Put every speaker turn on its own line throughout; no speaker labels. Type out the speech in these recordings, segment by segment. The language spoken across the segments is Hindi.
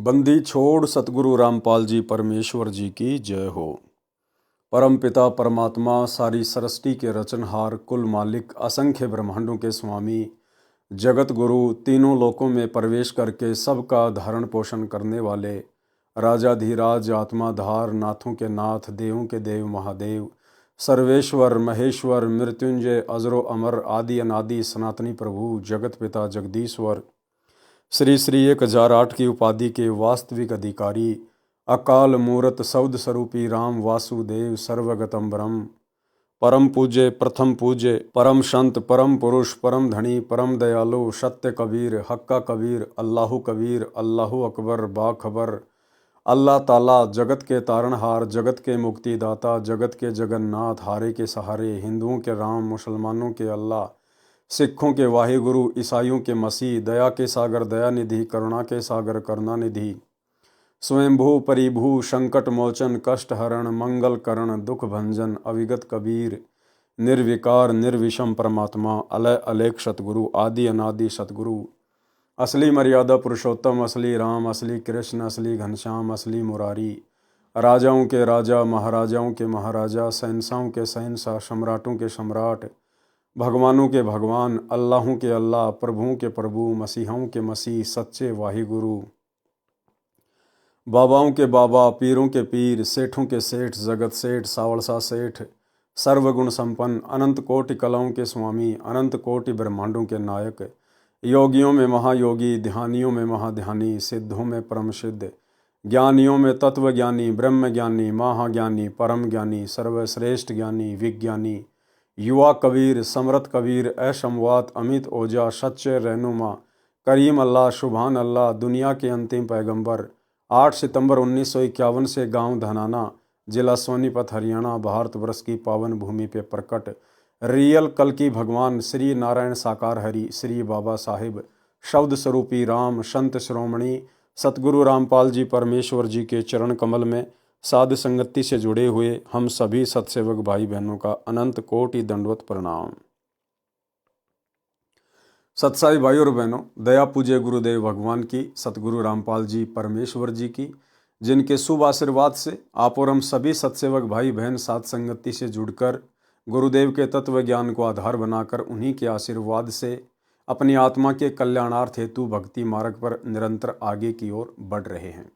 बंदी छोड़ सतगुरु रामपाल जी परमेश्वर जी की जय हो। परम पिता परमात्मा सारी सृष्टि के रचनहार कुल मालिक असंख्य ब्रह्मांडों के स्वामी जगत गुरु तीनों लोकों में प्रवेश करके सबका धारण पोषण करने वाले राजाधिराज आत्माधार नाथों के नाथ देवों के देव महादेव सर्वेश्वर महेश्वर मृत्युंजय अजरो अमर आदि अनादि सनातनी प्रभु जगत पिता जगदीश्वर श्री श्री 1008 की उपाधि के वास्तविक अधिकारी अकाल मूरत शब्द स्वरूपी राम वासुदेव सर्वगतम ब्रह्म परम पूज्य प्रथम पूज्य परम संत परम पुरुष परम धनी परम दयालु सत्य कबीर हक्का कबीर अल्लाहु कबीर अल्लाहु अकबर बाखबर अल्लाह ताला जगत के तारणहार जगत के मुक्तिदाता जगत के जगन्नाथ हारे के सहारे हिंदुओं के राम मुसलमानों के अल्लाह सिखों के वाहिगुरु ईसाइयों के मसीह दया के सागर दया निधि करुणा के सागर करुणा निधि स्वयंभू परिभू संकट मोचन कष्ट हरण मंगल करण दुख भंजन अविगत कबीर निर्विकार निर्विषम परमात्मा अलय अलेख सतगुरु आदि अनादि सतगुरु असली मर्यादा पुरुषोत्तम असली राम असली कृष्ण असली घनश्याम असली मुरारी राजाओं के राजा महाराजाओं के महाराजा शहंशाहों के शहंशाह सम्राटों के सम्राट भगवानों के भगवान अल्लाहों के अल्लाह प्रभुओं के प्रभु मसीहों के मसीह सच्चे वाहिगुरु बाबाओं के बाबा पीरों के पीर सेठों के सेठ जगत सेठ सावड़सा सेठ सर्वगुण संपन्न अनंत कोटि कलाओं के स्वामी अनंत कोटि ब्रह्मांडों के नायक योगियों में महायोगी ध्यानियों में महाध्यानी सिद्धों में परम सिद्ध ज्ञानियों में तत्वज्ञानी ब्रह्म ज्ञानी महाज्ञानी परम ज्ञानी सर्वश्रेष्ठ ज्ञानी विज्ञानी युवा कबीर समरथ कबीर असमवात अमित ओजा सच्चे रहनुमा करीम अल्लाह सुभान अल्लाह दुनिया के अंतिम पैगंबर 8 सितंबर 1951 से गांव धनाना जिला सोनीपत हरियाणा भारतवर्ष की पावन भूमि पे प्रकट रियल कल की भगवान श्री नारायण साकार हरि श्री बाबा साहिब शब्द स्वरूपी राम संत श्रोमणी सतगुरु रामपाल जी परमेश्वर जी के चरण कमल में साध संगति से जुड़े हुए हम सभी सत्सेवक भाई बहनों का अनंत कोटि दंडवत प्रणाम। सत्साई भाई और बहनों, दया पूज्य गुरुदेव भगवान की सतगुरु रामपाल जी परमेश्वर जी की जिनके शुभ आशीर्वाद से आप और हम सभी सत्सेवक भाई बहन साध संगति से जुड़कर गुरुदेव के तत्व ज्ञान को आधार बनाकर उन्हीं के आशीर्वाद से अपनी आत्मा के कल्याणार्थ हेतु भक्ति मार्ग पर निरंतर आगे की ओर बढ़ रहे हैं।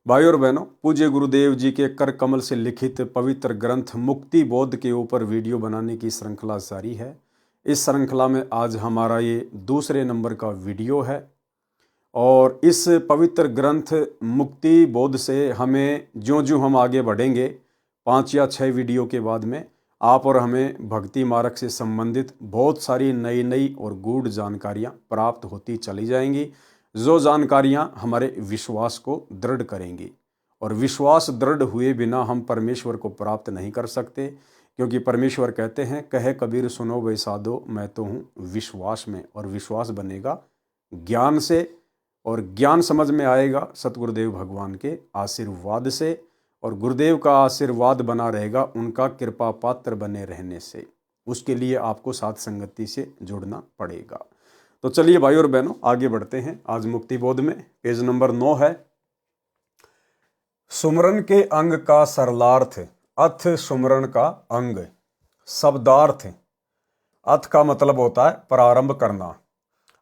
भाई और बहनों, पूज्य गुरुदेव जी के कर कमल से लिखित पवित्र ग्रंथ मुक्ति बोध के ऊपर वीडियो बनाने की श्रृंखला जारी है। इस श्रृंखला में आज हमारा ये दूसरे नंबर का वीडियो है और इस पवित्र ग्रंथ मुक्ति बोध से हमें ज्यों-ज्यों हम आगे बढ़ेंगे 5 या 6 वीडियो के बाद में आप और हमें भक्ति मार्ग से संबंधित बहुत सारी नई नई और गूढ़ जानकारियाँ प्राप्त होती चली जाएंगी, जो जानकारियाँ हमारे विश्वास को दृढ़ करेंगी। और विश्वास दृढ़ हुए बिना हम परमेश्वर को प्राप्त नहीं कर सकते, क्योंकि परमेश्वर कहते हैं कहे कबीर सुनो वे साधो मैं तो हूँ विश्वास में, और विश्वास बनेगा ज्ञान से और ज्ञान समझ में आएगा सतगुरुदेव भगवान के आशीर्वाद से, और गुरुदेव का आशीर्वाद बना रहेगा उनका कृपा पात्र बने रहने से। उसके लिए आपको साथ संगति से जुड़ना पड़ेगा। तो चलिए भाई और बहनों आगे बढ़ते हैं। आज मुक्ति बोध में पेज नंबर 9 है, सुमरन के अंग का सरलार्थ अथ सुमरन का अंग। शब्दार्थ, अथ का मतलब होता है प्रारंभ करना,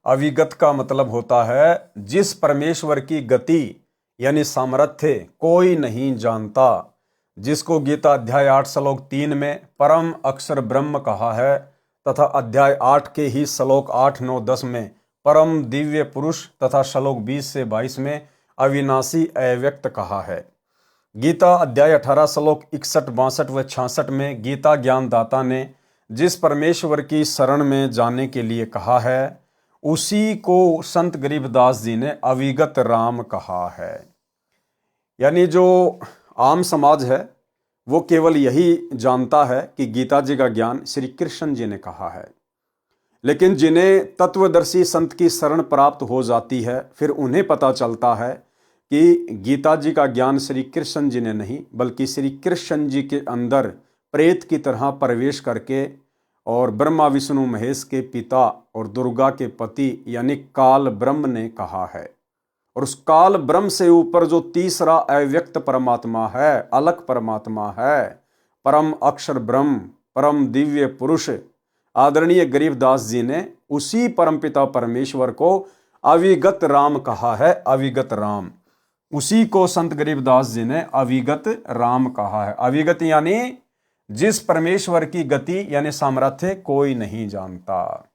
अविगत का मतलब होता है जिस परमेश्वर की गति यानी सामर्थ्य कोई नहीं जानता, जिसको गीता अध्याय 8 श्लोक 3 में परम अक्षर ब्रह्म कहा है तथा अध्याय 8 के ही श्लोक 8, 9, 10 में परम दिव्य पुरुष तथा श्लोक 20 से 22 में अविनाशी अव्यक्त कहा है। गीता अध्याय 18 श्लोक 61, 62 व 66 में गीता ज्ञानदाता ने जिस परमेश्वर की शरण में जाने के लिए कहा है उसी को संत गरीबदास जी ने अविगत राम कहा है। यानी जो आम समाज है वो केवल यही जानता है कि गीता जी का ज्ञान श्री कृष्ण जी ने कहा है, लेकिन जिन्हें तत्वदर्शी संत की शरण प्राप्त हो जाती है फिर उन्हें पता चलता है कि गीता जी का ज्ञान श्री कृष्ण जी ने नहीं बल्कि श्री कृष्ण जी के अंदर प्रेत की तरह प्रवेश करके और ब्रह्मा विष्णु महेश के पिता और दुर्गा के पति यानी काल ब्रह्म ने कहा है। और उस काल ब्रह्म से ऊपर जो तीसरा अव्यक्त परमात्मा है, अलग परमात्मा है, परम अक्षर ब्रह्म, परम दिव्य पुरुष, आदरणीय गरीबदास जी ने उसी परमपिता परमेश्वर को अविगत राम कहा है। अविगत राम, उसी को संत गरीबदास जी ने अविगत राम कहा है। अविगत यानी जिस परमेश्वर की गति यानी सामर्थ्य कोई नहीं जानता।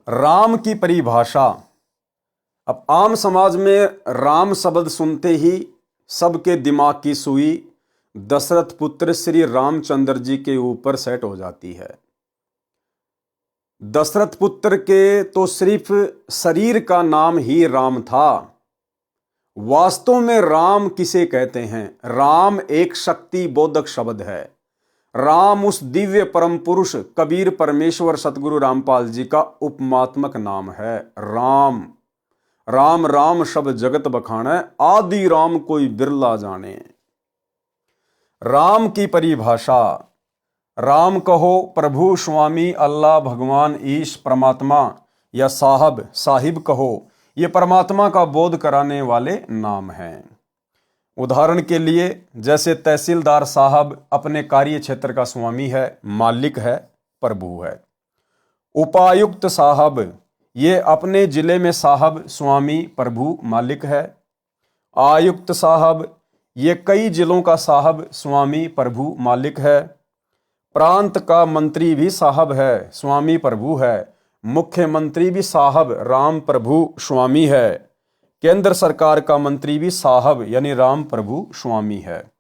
राम की परिभाषा, अब आम समाज में राम शब्द सुनते ही सबके दिमाग की सुई दशरथ पुत्र श्री रामचंद्र जी के ऊपर सेट हो जाती है। दशरथ पुत्र के तो सिर्फ शरीर का नाम ही राम था। वास्तव में राम किसे कहते हैं? राम एक शक्ति बोधक शब्द है। राम उस दिव्य परम पुरुष कबीर परमेश्वर सतगुरु रामपाल जी का उपमात्मक नाम है। राम राम राम शब्द जगत बखाने, आदि राम कोई बिरला जाने। राम की परिभाषा, राम कहो प्रभु स्वामी अल्लाह भगवान ईश परमात्मा या साहब साहिब कहो, ये परमात्मा का बोध कराने वाले नाम हैं। उदाहरण के लिए जैसे तहसीलदार साहब अपने कार्य क्षेत्र का स्वामी है, मालिक है, प्रभु है। उपायुक्त साहब ये अपने जिले में साहब स्वामी प्रभु मालिक है। आयुक्त साहब ये कई जिलों का साहब स्वामी प्रभु मालिक है। प्रांत का मंत्री भी साहब है, स्वामी प्रभु है। मुख्यमंत्री भी साहब राम प्रभु स्वामी है। केंद्र सरकार का मंत्री भी साहब यानी राम प्रभु स्वामी है।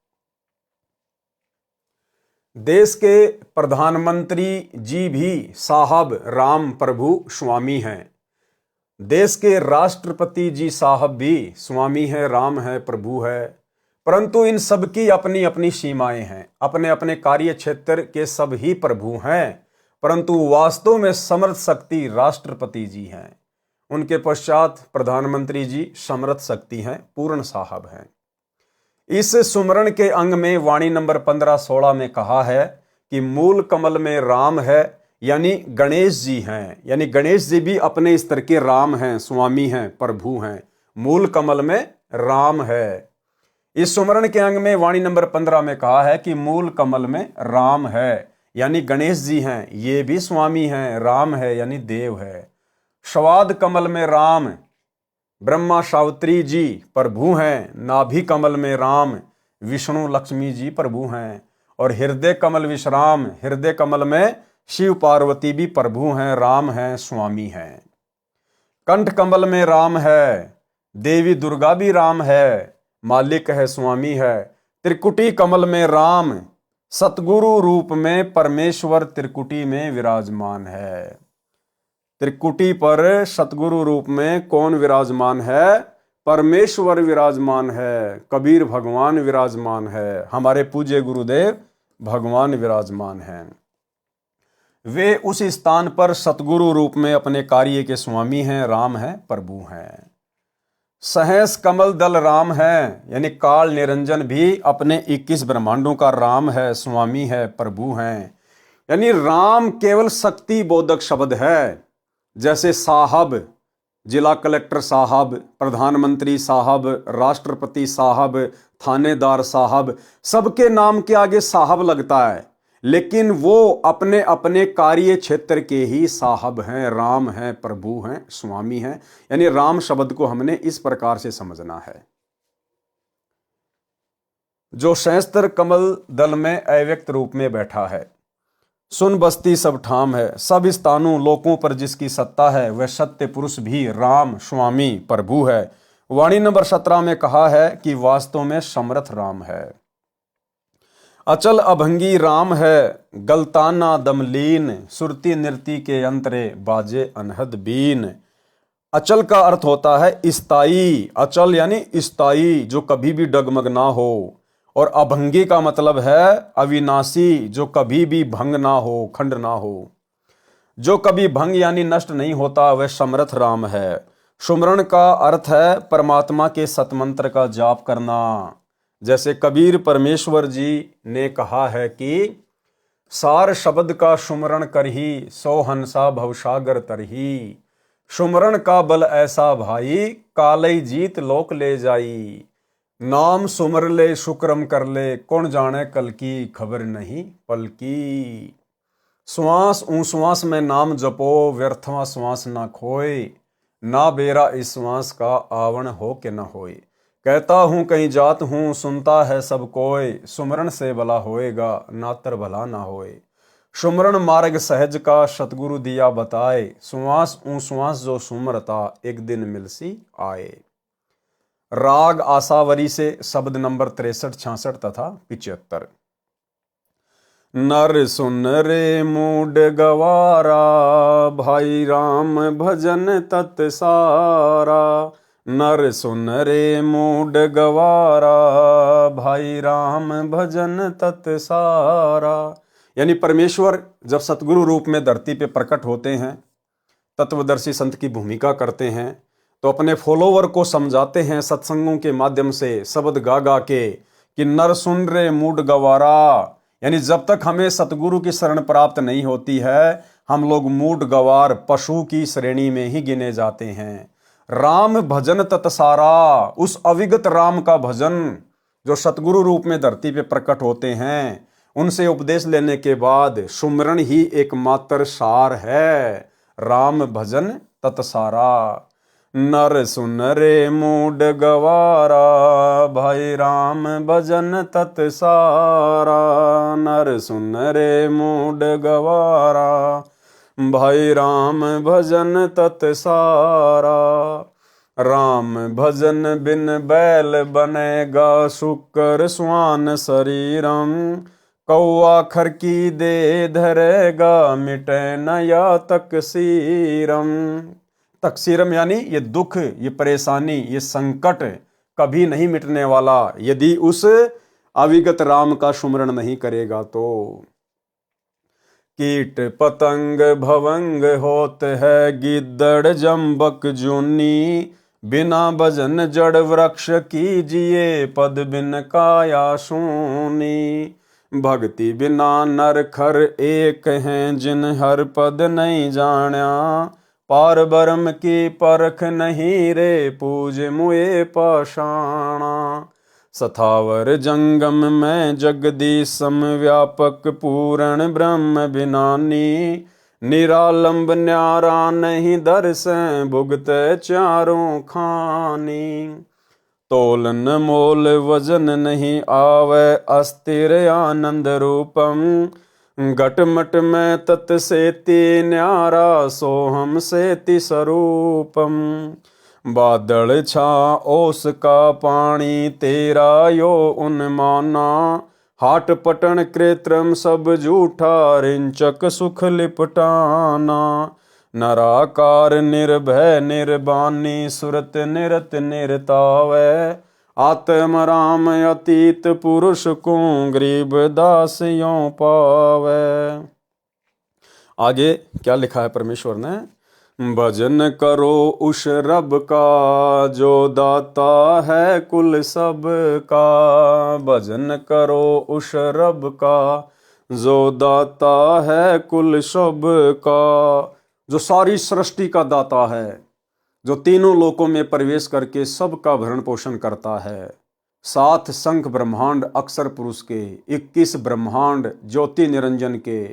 देश के प्रधानमंत्री जी भी साहब राम प्रभु स्वामी हैं। देश के राष्ट्रपति जी साहब भी स्वामी है, राम है, प्रभु है। परंतु इन सब की अपनी अपनी सीमाएं हैं, अपने अपने कार्य क्षेत्र के सब ही प्रभु हैं, परंतु वास्तव में समर्थ शक्ति राष्ट्रपति जी हैं। उनके पश्चात प्रधानमंत्री जी समर्थ शक्ति हैं, पूर्ण साहब हैं। इस सुमरण के अंग में वाणी नंबर 15-16 में कहा है कि मूल कमल में राम है, यानी गणेश जी हैं। यानी गणेश जी भी अपने स्तर के राम हैं, स्वामी हैं, प्रभु हैं। मूल कमल में राम है। इस सुमरण के अंग में वाणी नंबर 15 में कहा है कि मूल कमल में राम है, यानी गणेश जी हैं, ये भी स्वामी हैं, राम है यानी देव है। स्वाद कमल में राम, ब्रह्मा सावित्री जी प्रभु हैं। नाभि कमल में राम, विष्णु लक्ष्मी जी प्रभु हैं। और हृदय कमल विश्राम, हृदय कमल में शिव पार्वती भी प्रभु हैं, राम हैं, स्वामी हैं। कंठ कमल में राम है, देवी दुर्गा भी राम है, मालिक है, स्वामी है। त्रिकुटी कमल में राम, सतगुरु रूप में परमेश्वर त्रिकुटी में विराजमान है। त्रिकुटी पर सतगुरु रूप में कौन विराजमान है? परमेश्वर विराजमान है, कबीर भगवान विराजमान है, हमारे पूज्य गुरुदेव भगवान विराजमान हैं। वे उस स्थान पर सतगुरु रूप में अपने कार्य के स्वामी हैं, राम हैं, प्रभु हैं। सहस कमल दल राम है, यानी काल निरंजन भी अपने 21 ब्रह्मांडों का राम है, स्वामी है, प्रभु हैं। यानी राम केवल शक्ति बोधक शब्द है। जैसे साहब, जिला कलेक्टर साहब, प्रधानमंत्री साहब, राष्ट्रपति साहब, थानेदार साहब, सबके नाम के आगे साहब लगता है, लेकिन वो अपने अपने कार्य क्षेत्र के ही साहब हैं, राम हैं, प्रभु हैं, स्वामी हैं। यानी राम शब्द को हमने इस प्रकार से समझना है। जो सहस्त्र कमल दल में अव्यक्त रूप में बैठा है, सुन बस्ती सब ठाम है, सब स्थानों लोकों पर जिसकी सत्ता है, वह सत्य पुरुष भी राम स्वामी प्रभु है। वाणी नंबर 17 में कहा है कि वास्तव में समर्थ राम है। अचल अभंगी राम है, गलताना दमलीन, सुरती नृति के अंतरे बाजे अनहद बीन। अचल का अर्थ होता है स्थायी, अचल यानी स्थायी, जो कभी भी डगमग ना हो। और अभंगी का मतलब है अविनाशी, जो कभी भी भंग ना हो, खंड ना हो। जो कभी भंग यानी नष्ट नहीं होता, वह समर्थ राम है। सुमरण का अर्थ है परमात्मा के सतमंत्र का जाप करना। जैसे कबीर परमेश्वर जी ने कहा है कि सार शब्द का सुमरण करही, सो हंसा भवसागर तरही। सुमरन का बल ऐसा भाई, कालई जीत लोक ले जाई। नाम सुमर ले शुक्रम कर ले, कौन जाने कल की खबर नहीं पल की। श्वास श्वास में नाम जपो, व्यर्थवा श्वास ना खोए। ना बेरा इस श्वास का आवन हो के न होए। कहता हूँ कहीं जात हूँ, सुनता है सब कोय। सुमरन से भला होएगा, नातर भला ना होए। सुमरन मार्ग सहज का, सतगुरु दिया बताए। श्वास श्वास जो सुमरता, एक दिन मिलसी आए। राग आसावरी से शब्द नंबर 63, 66 तथा 75। नर सुन रे मूड गवारा, भाई राम भजन तत् सारा। नर सुन रे मूड गवारा, भाई राम भजन तत् सारा। यानी परमेश्वर जब सतगुरु रूप में धरती पे प्रकट होते हैं, तत्वदर्शी संत की भूमिका करते हैं, तो अपने फॉलोवर को समझाते हैं सत्संगों के माध्यम से, शब्द गा गा के, कि नर सुन रे मूड गवारा। यानी जब तक हमें सतगुरु की शरण प्राप्त नहीं होती है, हम लोग मूड गवार पशु की श्रेणी में ही गिने जाते हैं। राम भजन तत्सारा, उस अविगत राम का भजन जो सतगुरु रूप में धरती पे प्रकट होते हैं, उनसे उपदेश लेने के बाद सुमरन ही एकमात्र सार है। राम भजन तत्सारा। नर सुन रे मूड गवारा, भाई राम भजन तत्सारा। नर सुन रे मूड गवारा, भाई राम भजन तत्सारा। राम भजन बिन बैल बनेगा, शुकर स्वान शरीरम। कौआ खर की दे धरेगा, मिटे न या तकसीरम। तकसीरम यानी ये दुख, ये परेशानी, ये संकट कभी नहीं मिटने वाला, यदि उस अविगत राम का सुमरण नहीं करेगा तो। कीट पतंग भवंग होत है, गिद्दड़ जम्बक जूनी। बिना भजन जड़ वृक्ष कीजिए, पद बिन काया सूनी। भक्ति बिना नर खर एक हैं, जिन हर पद नहीं जाण्या। पार ब्रह्म की परख नहीं रे, पूज मुए पाषाणा। सथावर जंगम में जगदीशम, व्यापक पूर्ण ब्रह्म बिनानी। निरालंब न्यारा नहीं दर्शन, भुगत चारों खानी। तोलन मोल वजन नहीं आवे, अस्थिर आनंद रूपम। घटमट में तत् सेति न्यारा, सोहम सेति स्वरूपम। बादल छा ओस का पानी, तेरा यो उन्माना। हाट पटन कृत्रिम सब झूठा, रिंचक सुख लिपटाना। नराकार निर्भय निर्बानी, सुरत निरत निरतावै। आत्म राम अतीत पुरुष को, गरीब दास यों पावै। आगे क्या लिखा है परमेश्वर ने? भजन करो उस रब का, जो दाता है कुल सब का। भजन करो उस रब का, जो दाता है कुल सब का। जो सारी सृष्टि का दाता है, जो तीनों लोकों में प्रवेश करके सबका भरण पोषण करता है। 7 शंख ब्रह्मांड अक्षर पुरुष के, 21 ब्रह्मांड ज्योति निरंजन के,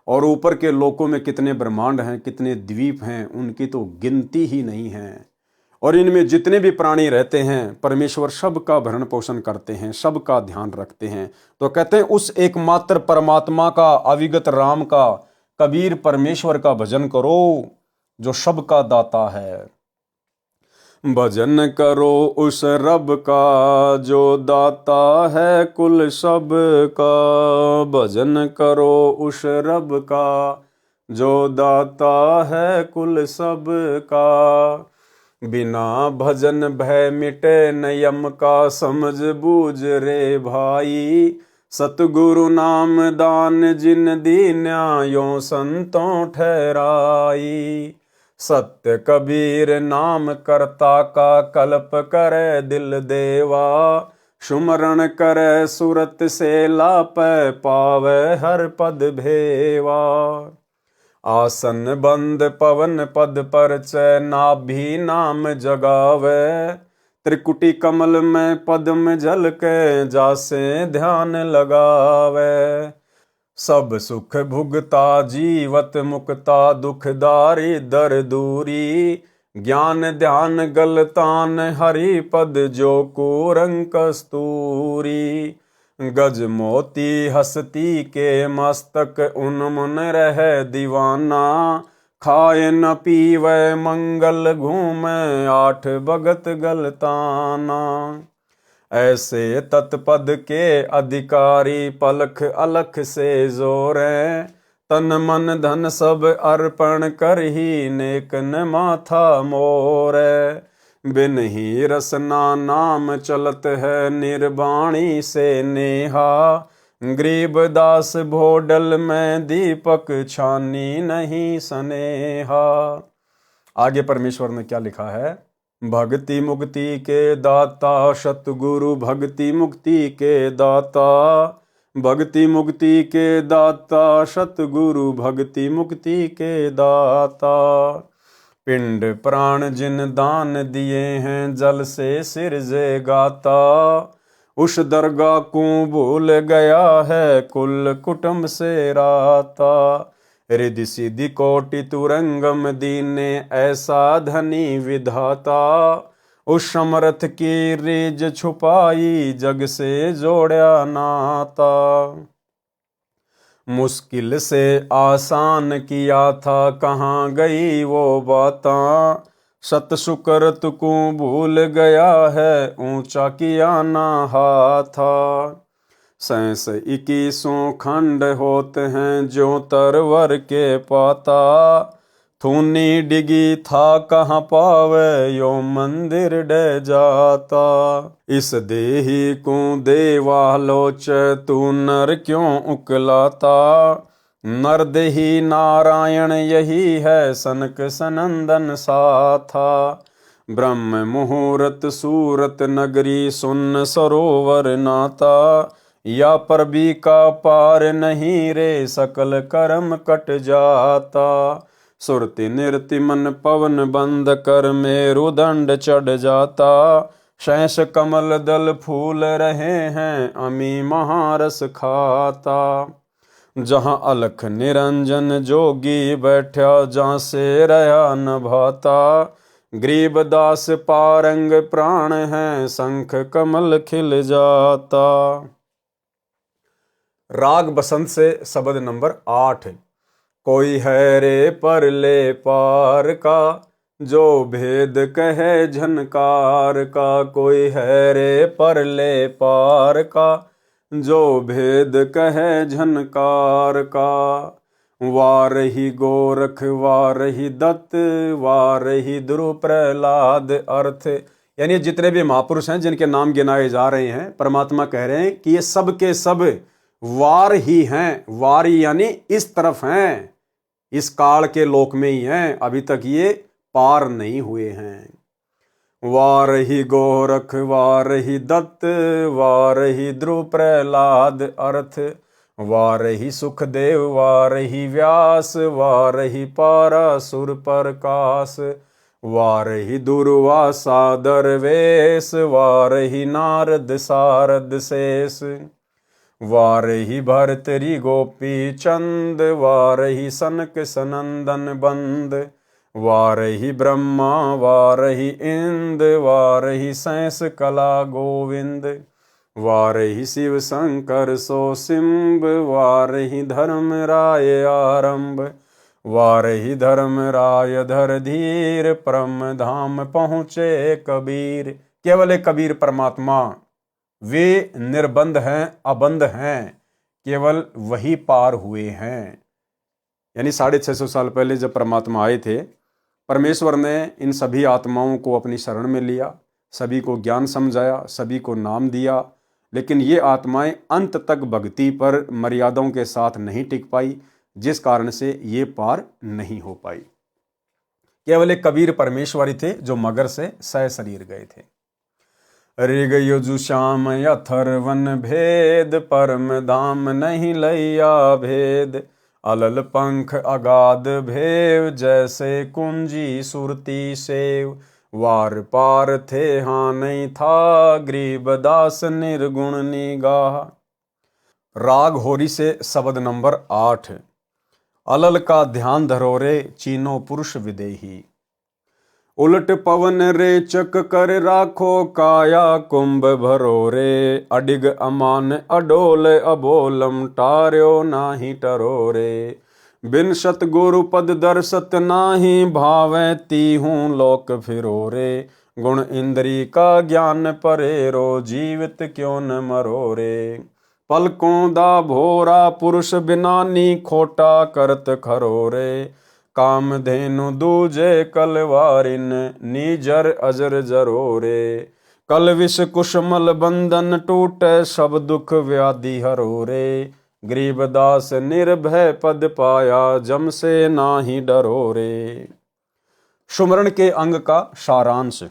और ऊपर के लोकों में कितने ब्रह्मांड हैं, कितने द्वीप हैं, उनकी तो गिनती ही नहीं है। और इनमें जितने भी प्राणी रहते हैं, परमेश्वर सबका भरण पोषण करते हैं, सबका ध्यान रखते हैं। तो कहते हैं उस एकमात्र परमात्मा का, अविगत राम का, कबीर परमेश्वर का भजन करो, जो सबका दाता है। भजन करो उस रब का, जो दाता है कुल सब का। भजन करो उस रब का, जो दाता है कुल सब का। बिना भजन भय मिटे नियम का, समझ बूझ रे भाई। सतगुरु नाम दान जिन दीन्या, यों संतों ठहराई। सत्य कबीर नाम करता का, कल्प करे दिल देवा। सुमरण करे सुरत से लापै, पावे हर पद भेवा। आसन बंद पवन पद पर नाभि नाम जगावे। त्रिकुटी कमल में पद्म झलके जासे ध्यान लगावे। सब सुख भुगता जीवत मुक्ता दुखदारी दर दूरी। ज्ञान ध्यान गलतान हरि पद जो कुरंग कस्तूरी। गज मोती हस्ती के मस्तक उन्मुन रह दीवाना। खाए न पीवे मंगल घूमे आठ भगत गलताना। ऐसे तत्पद के अधिकारी पलख अलख से जोरे। तन मन धन सब अर्पण कर ही नेक न माथा मोरे। बिन ही रसना नाम चलत है निर्वाणी से नेहा। गरीब दास भोडल में दीपक छानी नहीं सनेहा। आगे परमेश्वर ने क्या लिखा है? भक्ति मुक्ति के दाता सतगुरु भक्ति मुक्ति के दाता। भक्ति मुक्ति के दाता सतगुरु भक्ति मुक्ति के दाता। पिंड प्राण जिन दान दिए हैं जल से सिरजे गाता। उस दरगाह को भूल गया है कुल कुटुंब से राता। रिद्धि सिद्धि कोटि तुरंगम दीने ऐसा धनी विधाता। उस समर्थ की रीज छुपाई जग से जोड़ा नाता। मुश्किल से आसान किया था कहाँ गई वो बाता। सत शुकर तुकू भूल गया है ऊंचा किया ना हाथा। 21 खंड होते हैं जो तरवर के पाता। थूनी डिगी था कहाँ पावे यो मंदिर डे जाता। इस देही को देवालोच तू नर क्यों उकलाता। नर देही नारायण यही है सनक सनंदन साथा। ब्रह्म मुहूर्त सूरत नगरी सुन सरोवर नाता। या पर भी का पार नहीं रे सकल कर्म कट जाता। सुरति नृति मन पवन बंद कर मेरुदंड चढ़ जाता। शैष कमल दल फूल रहे हैं अमी महारस खाता। जहाँ अलख निरंजन जोगी बैठा जहाँ से रहा न भाता। गरीब दास पारंग प्राण है शंख कमल खिल जाता। राग बसंत से शब्द नंबर 8। कोई है रे परले पार का जो भेद कहे झनकार का। कोई है रे परले पार का जो भेद कहे झनकार का। वारही गोरख वारही दत्त वारही ध्रुव प्रहलाद अर्थ। यानी जितने भी महापुरुष हैं जिनके नाम गिनाए जा रहे हैं परमात्मा कह रहे हैं कि ये सब के सब वार ही हैं। वारी यानी इस तरफ हैं, इस काल के लोक में ही हैं, अभी तक ये पार नहीं हुए हैं। वार ही गोरख वार ही दत्त वार ही ध्रुव प्रहलाद अर्थ। वार ही सुखदेव वार ही व्यास वार ही पारासुर प्रकाश। वार ही दुर्वासा दरवेश वार ही नारद सारद शेष। वार ही भरतरी गोपी चंद वार ही सनक सनंदन बंद। वार ही ब्रह्मा वार ही इंद वार ही सैंस कला गोविंद। वार ही शिव शंकर सो सिंब वार ही धर्म राय आरंभ। वार ही धर्म राय धर धीर परम धाम पहुँचे कबीर। केवल एक कबीर परमात्मा वे निर्बंध हैं अबंध हैं, केवल वही पार हुए हैं। यानी 650 साल पहले जब परमात्मा आए थे परमेश्वर ने इन सभी आत्माओं को अपनी शरण में लिया, सभी को ज्ञान समझाया, सभी को नाम दिया। लेकिन ये आत्माएं अंत तक भक्ति पर मर्यादाओं के साथ नहीं टिक पाई, जिस कारण से ये पार नहीं हो पाई। केवल एक कबीर परमेश्वर ही थे जो मगर से सह शरीर गए थे। ऋग युजु श्याम अथर्वन भेद परम धाम नहीं लैया भेद। अलल पंख अगाध भेव, जैसे कुंजी सुरती सेव। वार पार थे हाँ नहीं था, गरीबदास निर्गुण निगाह। राग होरी से शब्द नंबर 8। अलल का ध्यान धरो रे, चीनो पुरुष विदेही। उलट पवन रेचक कर राखो, काया कुंभ भरो रे। अडिग अमान अडोल अबोलम, टार्यो नाही टरो रे। बिन सतगुरु पद दर्शत नाही, भावै तीहूं लोक फिरो रे। गुण इंद्री का ज्ञान परेरो, जीवित क्यों न मरो रे। पलकों दा भोरा पुरुष बिनानी, खोटा करत खरो रे। कामधेनु दूजे कलवारिन, नीजर अजर जरो रे। कल विष कुशमल बंधन टूटे, सब दुख व्याधि हरो रे। गरीबदास निर्भय पद पाया, जम से नाही डरो रे। सुमरण के अंग का सारांश।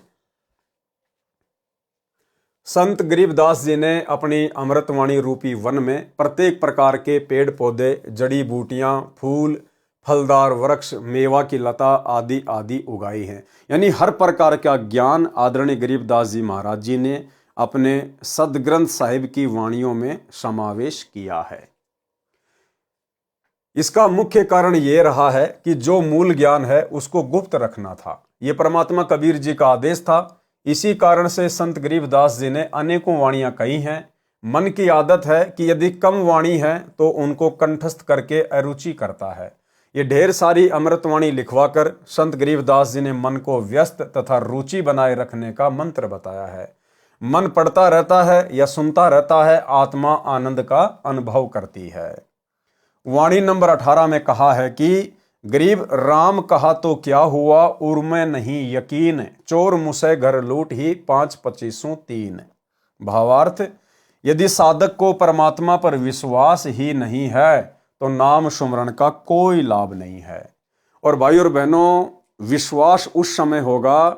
संत गरीबदास जी ने अपनी अमृतवाणी रूपी वन में प्रत्येक प्रकार के पेड़ पौधे, जड़ी बूटियां, फूल, फलदार वृक्ष, मेवा की लता आदि आदि उगाई हैं। यानी हर प्रकार का ज्ञान आदरणीय गरीबदास जी महाराज जी ने अपने सदग्रंथ साहिब की वाणियों में समावेश किया है। इसका मुख्य कारण यह रहा है कि जो मूल ज्ञान है उसको गुप्त रखना था। यह परमात्मा कबीर जी का आदेश था। इसी कारण से संत गरीबदास जी ने अनेकों वाणियां कही हैं। मन की आदत है कि यदि कम वाणी है तो उनको कंठस्थ करके अरुचि करता है। ये ढेर सारी अमृतवाणी लिखवाकर संत गरीबदास जी ने मन को व्यस्त तथा रुचि बनाए रखने का मंत्र बताया है। मन पढ़ता रहता है या सुनता रहता है, आत्मा आनंद का अनुभव करती है। वाणी नंबर 18 में कहा है कि गरीब राम कहा तो क्या हुआ, उर्मे नहीं यकीन। चोर मुसे घर लूट ही, 5-25-3। भावार्थ, यदि साधक को परमात्मा पर विश्वास ही नहीं है तो नाम सुमरण का कोई लाभ नहीं है। और भाई और बहनों, विश्वास उस समय होगा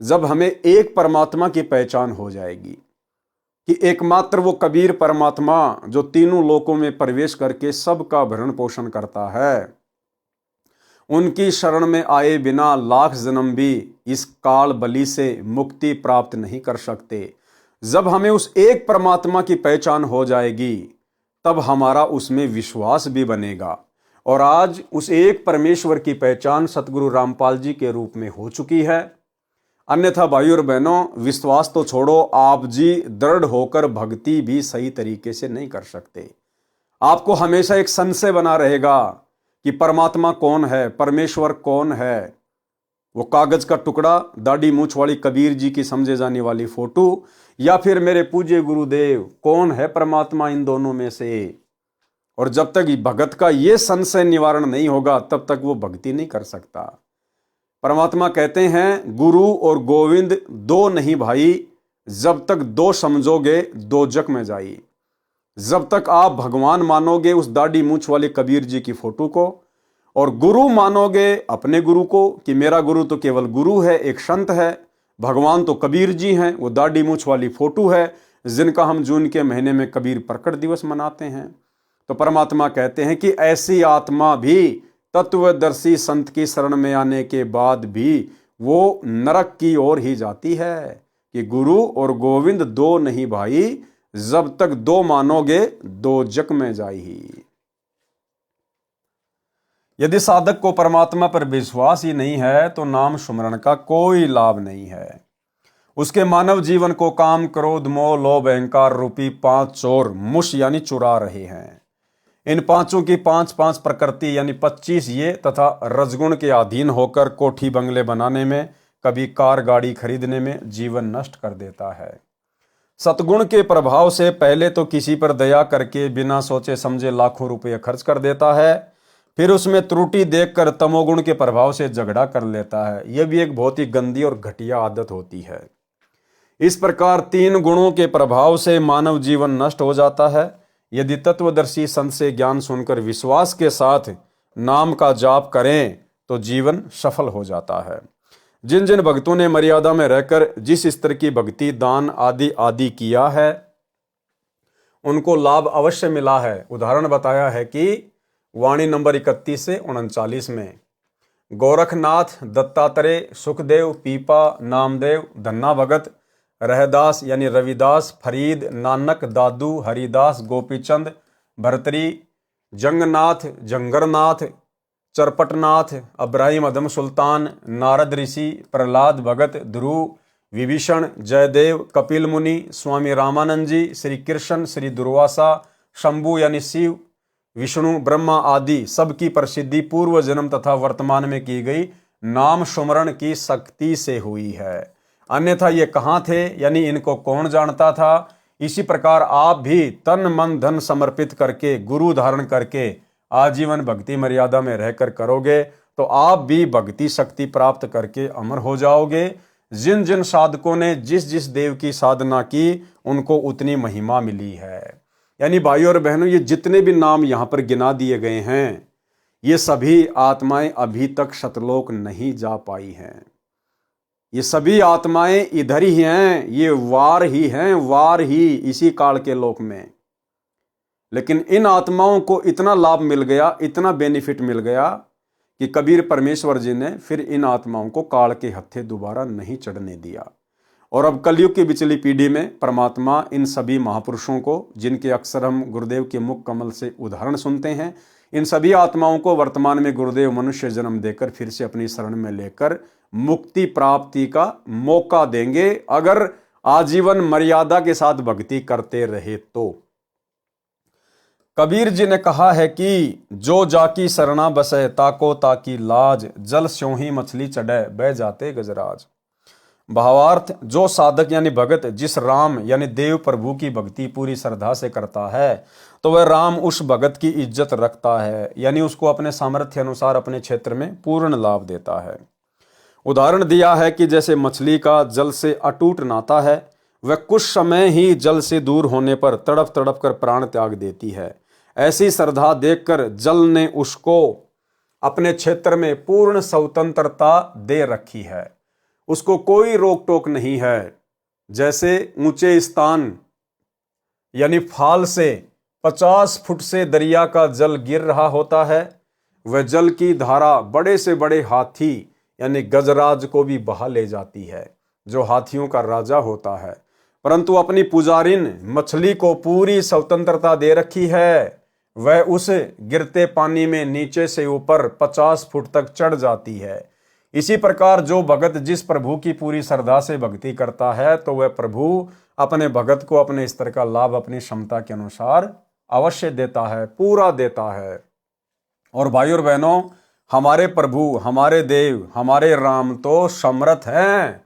जब हमें एक परमात्मा की पहचान हो जाएगी कि एकमात्र वो कबीर परमात्मा जो तीनों लोकों में प्रवेश करके सबका भरण पोषण करता है, उनकी शरण में आए बिना लाख जन्म भी इस काल बलि से मुक्ति प्राप्त नहीं कर सकते। जब हमें उस एक परमात्मा की पहचान हो जाएगी तब हमारा उसमें विश्वास भी बनेगा। और आज उस एक परमेश्वर की पहचान सतगुरु रामपाल जी के रूप में हो चुकी है। अन्यथा भाई और बहनों, विश्वास तो छोड़ो, आप जी दृढ़ होकर भक्ति भी सही तरीके से नहीं कर सकते। आपको हमेशा एक संशय बना रहेगा कि परमात्मा कौन है, परमेश्वर कौन है। वो कागज का टुकड़ा, दाढ़ी मूछ वाली कबीर जी की समझे जाने वाली फोटो, या फिर मेरे पूज्य गुरुदेव, कौन है परमात्मा इन दोनों में से। और जब तक भगत का ये संशय निवारण नहीं होगा तब तक वो भक्ति नहीं कर सकता। परमात्मा कहते हैं, गुरु और गोविंद दो नहीं भाई, जब तक दो समझोगे दो जग में जाई। जब तक आप भगवान मानोगे उस दाढ़ी मूछ वाले कबीर जी की फोटो को, और गुरु मानोगे अपने गुरु को कि मेरा गुरु तो केवल गुरु है, एक संत है, भगवान तो कबीर जी हैं, वो दाढ़ी मूछ वाली फोटो है जिनका हम जून के महीने में कबीर प्रकट दिवस मनाते हैं। तो परमात्मा कहते हैं कि ऐसी आत्मा भी तत्वदर्शी संत की शरण में आने के बाद भी वो नरक की ओर ही जाती है। कि गुरु और गोविंद दो नहीं भाई, जब तक दो मानोगे दो जग में जाई। यदि साधक को परमात्मा पर विश्वास ही नहीं है तो नाम सुमरण का कोई लाभ नहीं है। उसके मानव जीवन को काम, क्रोध, मोह, लोभ, अहंकार रूपी 5 चोर मुश यानी चुरा रहे हैं। इन पांचों की 5-5 प्रकृति यानी 25 ये तथा रजगुण के अधीन होकर कोठी बंगले बनाने में, कभी कार गाड़ी खरीदने में जीवन नष्ट कर देता है। सतगुण के प्रभाव से पहले तो किसी पर दया करके बिना सोचे समझे लाखों रुपये खर्च कर देता है, फिर उसमें त्रुटि देखकर तमोगुण के प्रभाव से झगड़ा कर लेता है। यह भी एक बहुत ही गंदी और घटिया आदत होती है। इस प्रकार 3 गुणों के प्रभाव से मानव जीवन नष्ट हो जाता है। यदि तत्वदर्शी संत से ज्ञान सुनकर विश्वास के साथ नाम का जाप करें तो जीवन सफल हो जाता है। जिन जिन भक्तों ने मर्यादा में रहकर जिस स्तर की भक्ति, दान आदि आदि किया है उनको लाभ अवश्य मिला है। उदाहरण बताया है कि वाणी नंबर 31 से 39 में। गोरखनाथ, दत्तात्रेय, सुखदेव, पीपा, नामदेव, धन्ना भगत, रहदास यानी रविदास, फरीद, नानक, दादू, हरिदास, गोपीचंद, भरतरी, जंगनाथ, जंगरनाथ, चरपटनाथ, अब्राहिम अदम सुल्तान, नारद ऋषि, प्रहलाद भगत, ध्रुव, विभीषण, जयदेव, कपिल मुनि, स्वामी रामानंद जी, श्री कृष्ण, श्री दुर्वासा, शंभु यानी शिव, विष्णु, ब्रह्मा आदि सबकी प्रसिद्धि पूर्व जन्म तथा वर्तमान में की गई नाम सुमरण की शक्ति से हुई है। अन्यथा ये कहाँ थे, यानी इनको कौन जानता था। इसी प्रकार आप भी तन मन धन समर्पित करके, गुरु धारण करके आजीवन भक्ति मर्यादा में रहकर करोगे तो आप भी भक्ति शक्ति प्राप्त करके अमर हो जाओगे। जिन जिन साधकों ने जिस जिस देव की साधना की उनको उतनी महिमा मिली है। यानी भाइयों और बहनों, ये जितने भी नाम यहाँ पर गिना दिए गए हैं ये सभी आत्माएं अभी तक सतलोक नहीं जा पाई हैं। ये सभी आत्माएं इधर ही हैं, ये वार ही हैं, वार ही इसी काल के लोक में। लेकिन इन आत्माओं को इतना लाभ मिल गया, इतना बेनिफिट मिल गया कि कबीर परमेश्वर जी ने फिर इन आत्माओं को काल के हत्थे दोबारा नहीं चढ़ने दिया। और अब कलयुग की बिचली पीढ़ी में परमात्मा इन सभी महापुरुषों को, जिनके अक्सर हम गुरुदेव के मुख कमल से उदाहरण सुनते हैं, इन सभी आत्माओं को वर्तमान में गुरुदेव मनुष्य जन्म देकर फिर से अपनी शरण में लेकर मुक्ति प्राप्ति का मौका देंगे, अगर आजीवन मर्यादा के साथ भक्ति करते रहे तो। कबीर जी ने कहा है कि जो जाकी शरणा बसे ताको ताकी लाज, जल स्यों ही मछली चढ़े बह जाते गजराज। भावार्थ, जो साधक यानी भगत जिस राम यानी देव प्रभु की भक्ति पूरी श्रद्धा से करता है तो वह राम उस भगत की इज्जत रखता है, यानी उसको अपने सामर्थ्य अनुसार अपने क्षेत्र में पूर्ण लाभ देता है। उदाहरण दिया है कि जैसे मछली का जल से अटूट नाता है, वह कुछ समय ही जल से दूर होने पर तड़प तड़प कर प्राण त्याग देती है। ऐसी श्रद्धा देखकर जल ने उसको अपने क्षेत्र में पूर्ण स्वतंत्रता दे रखी है, उसको कोई रोक टोक नहीं है। जैसे ऊंचे स्थान यानी फाल से 50 फुट से दरिया का जल गिर रहा होता है, वह जल की धारा बड़े से बड़े हाथी यानी गजराज को भी बहा ले जाती है, जो हाथियों का राजा होता है। परंतु अपनी पुजारिन मछली को पूरी स्वतंत्रता दे रखी है, वह उस गिरते पानी में नीचे से ऊपर 50 फुट तक चढ़ जाती है। इसी प्रकार जो भगत जिस प्रभु की पूरी श्रद्धा से भक्ति करता है तो वह प्रभु अपने भगत को अपने स्तर का लाभ अपनी क्षमता के अनुसार अवश्य देता है, पूरा देता है। और भाइयों और बहनों, हमारे प्रभु, हमारे देव, हमारे राम तो समर्थ हैं,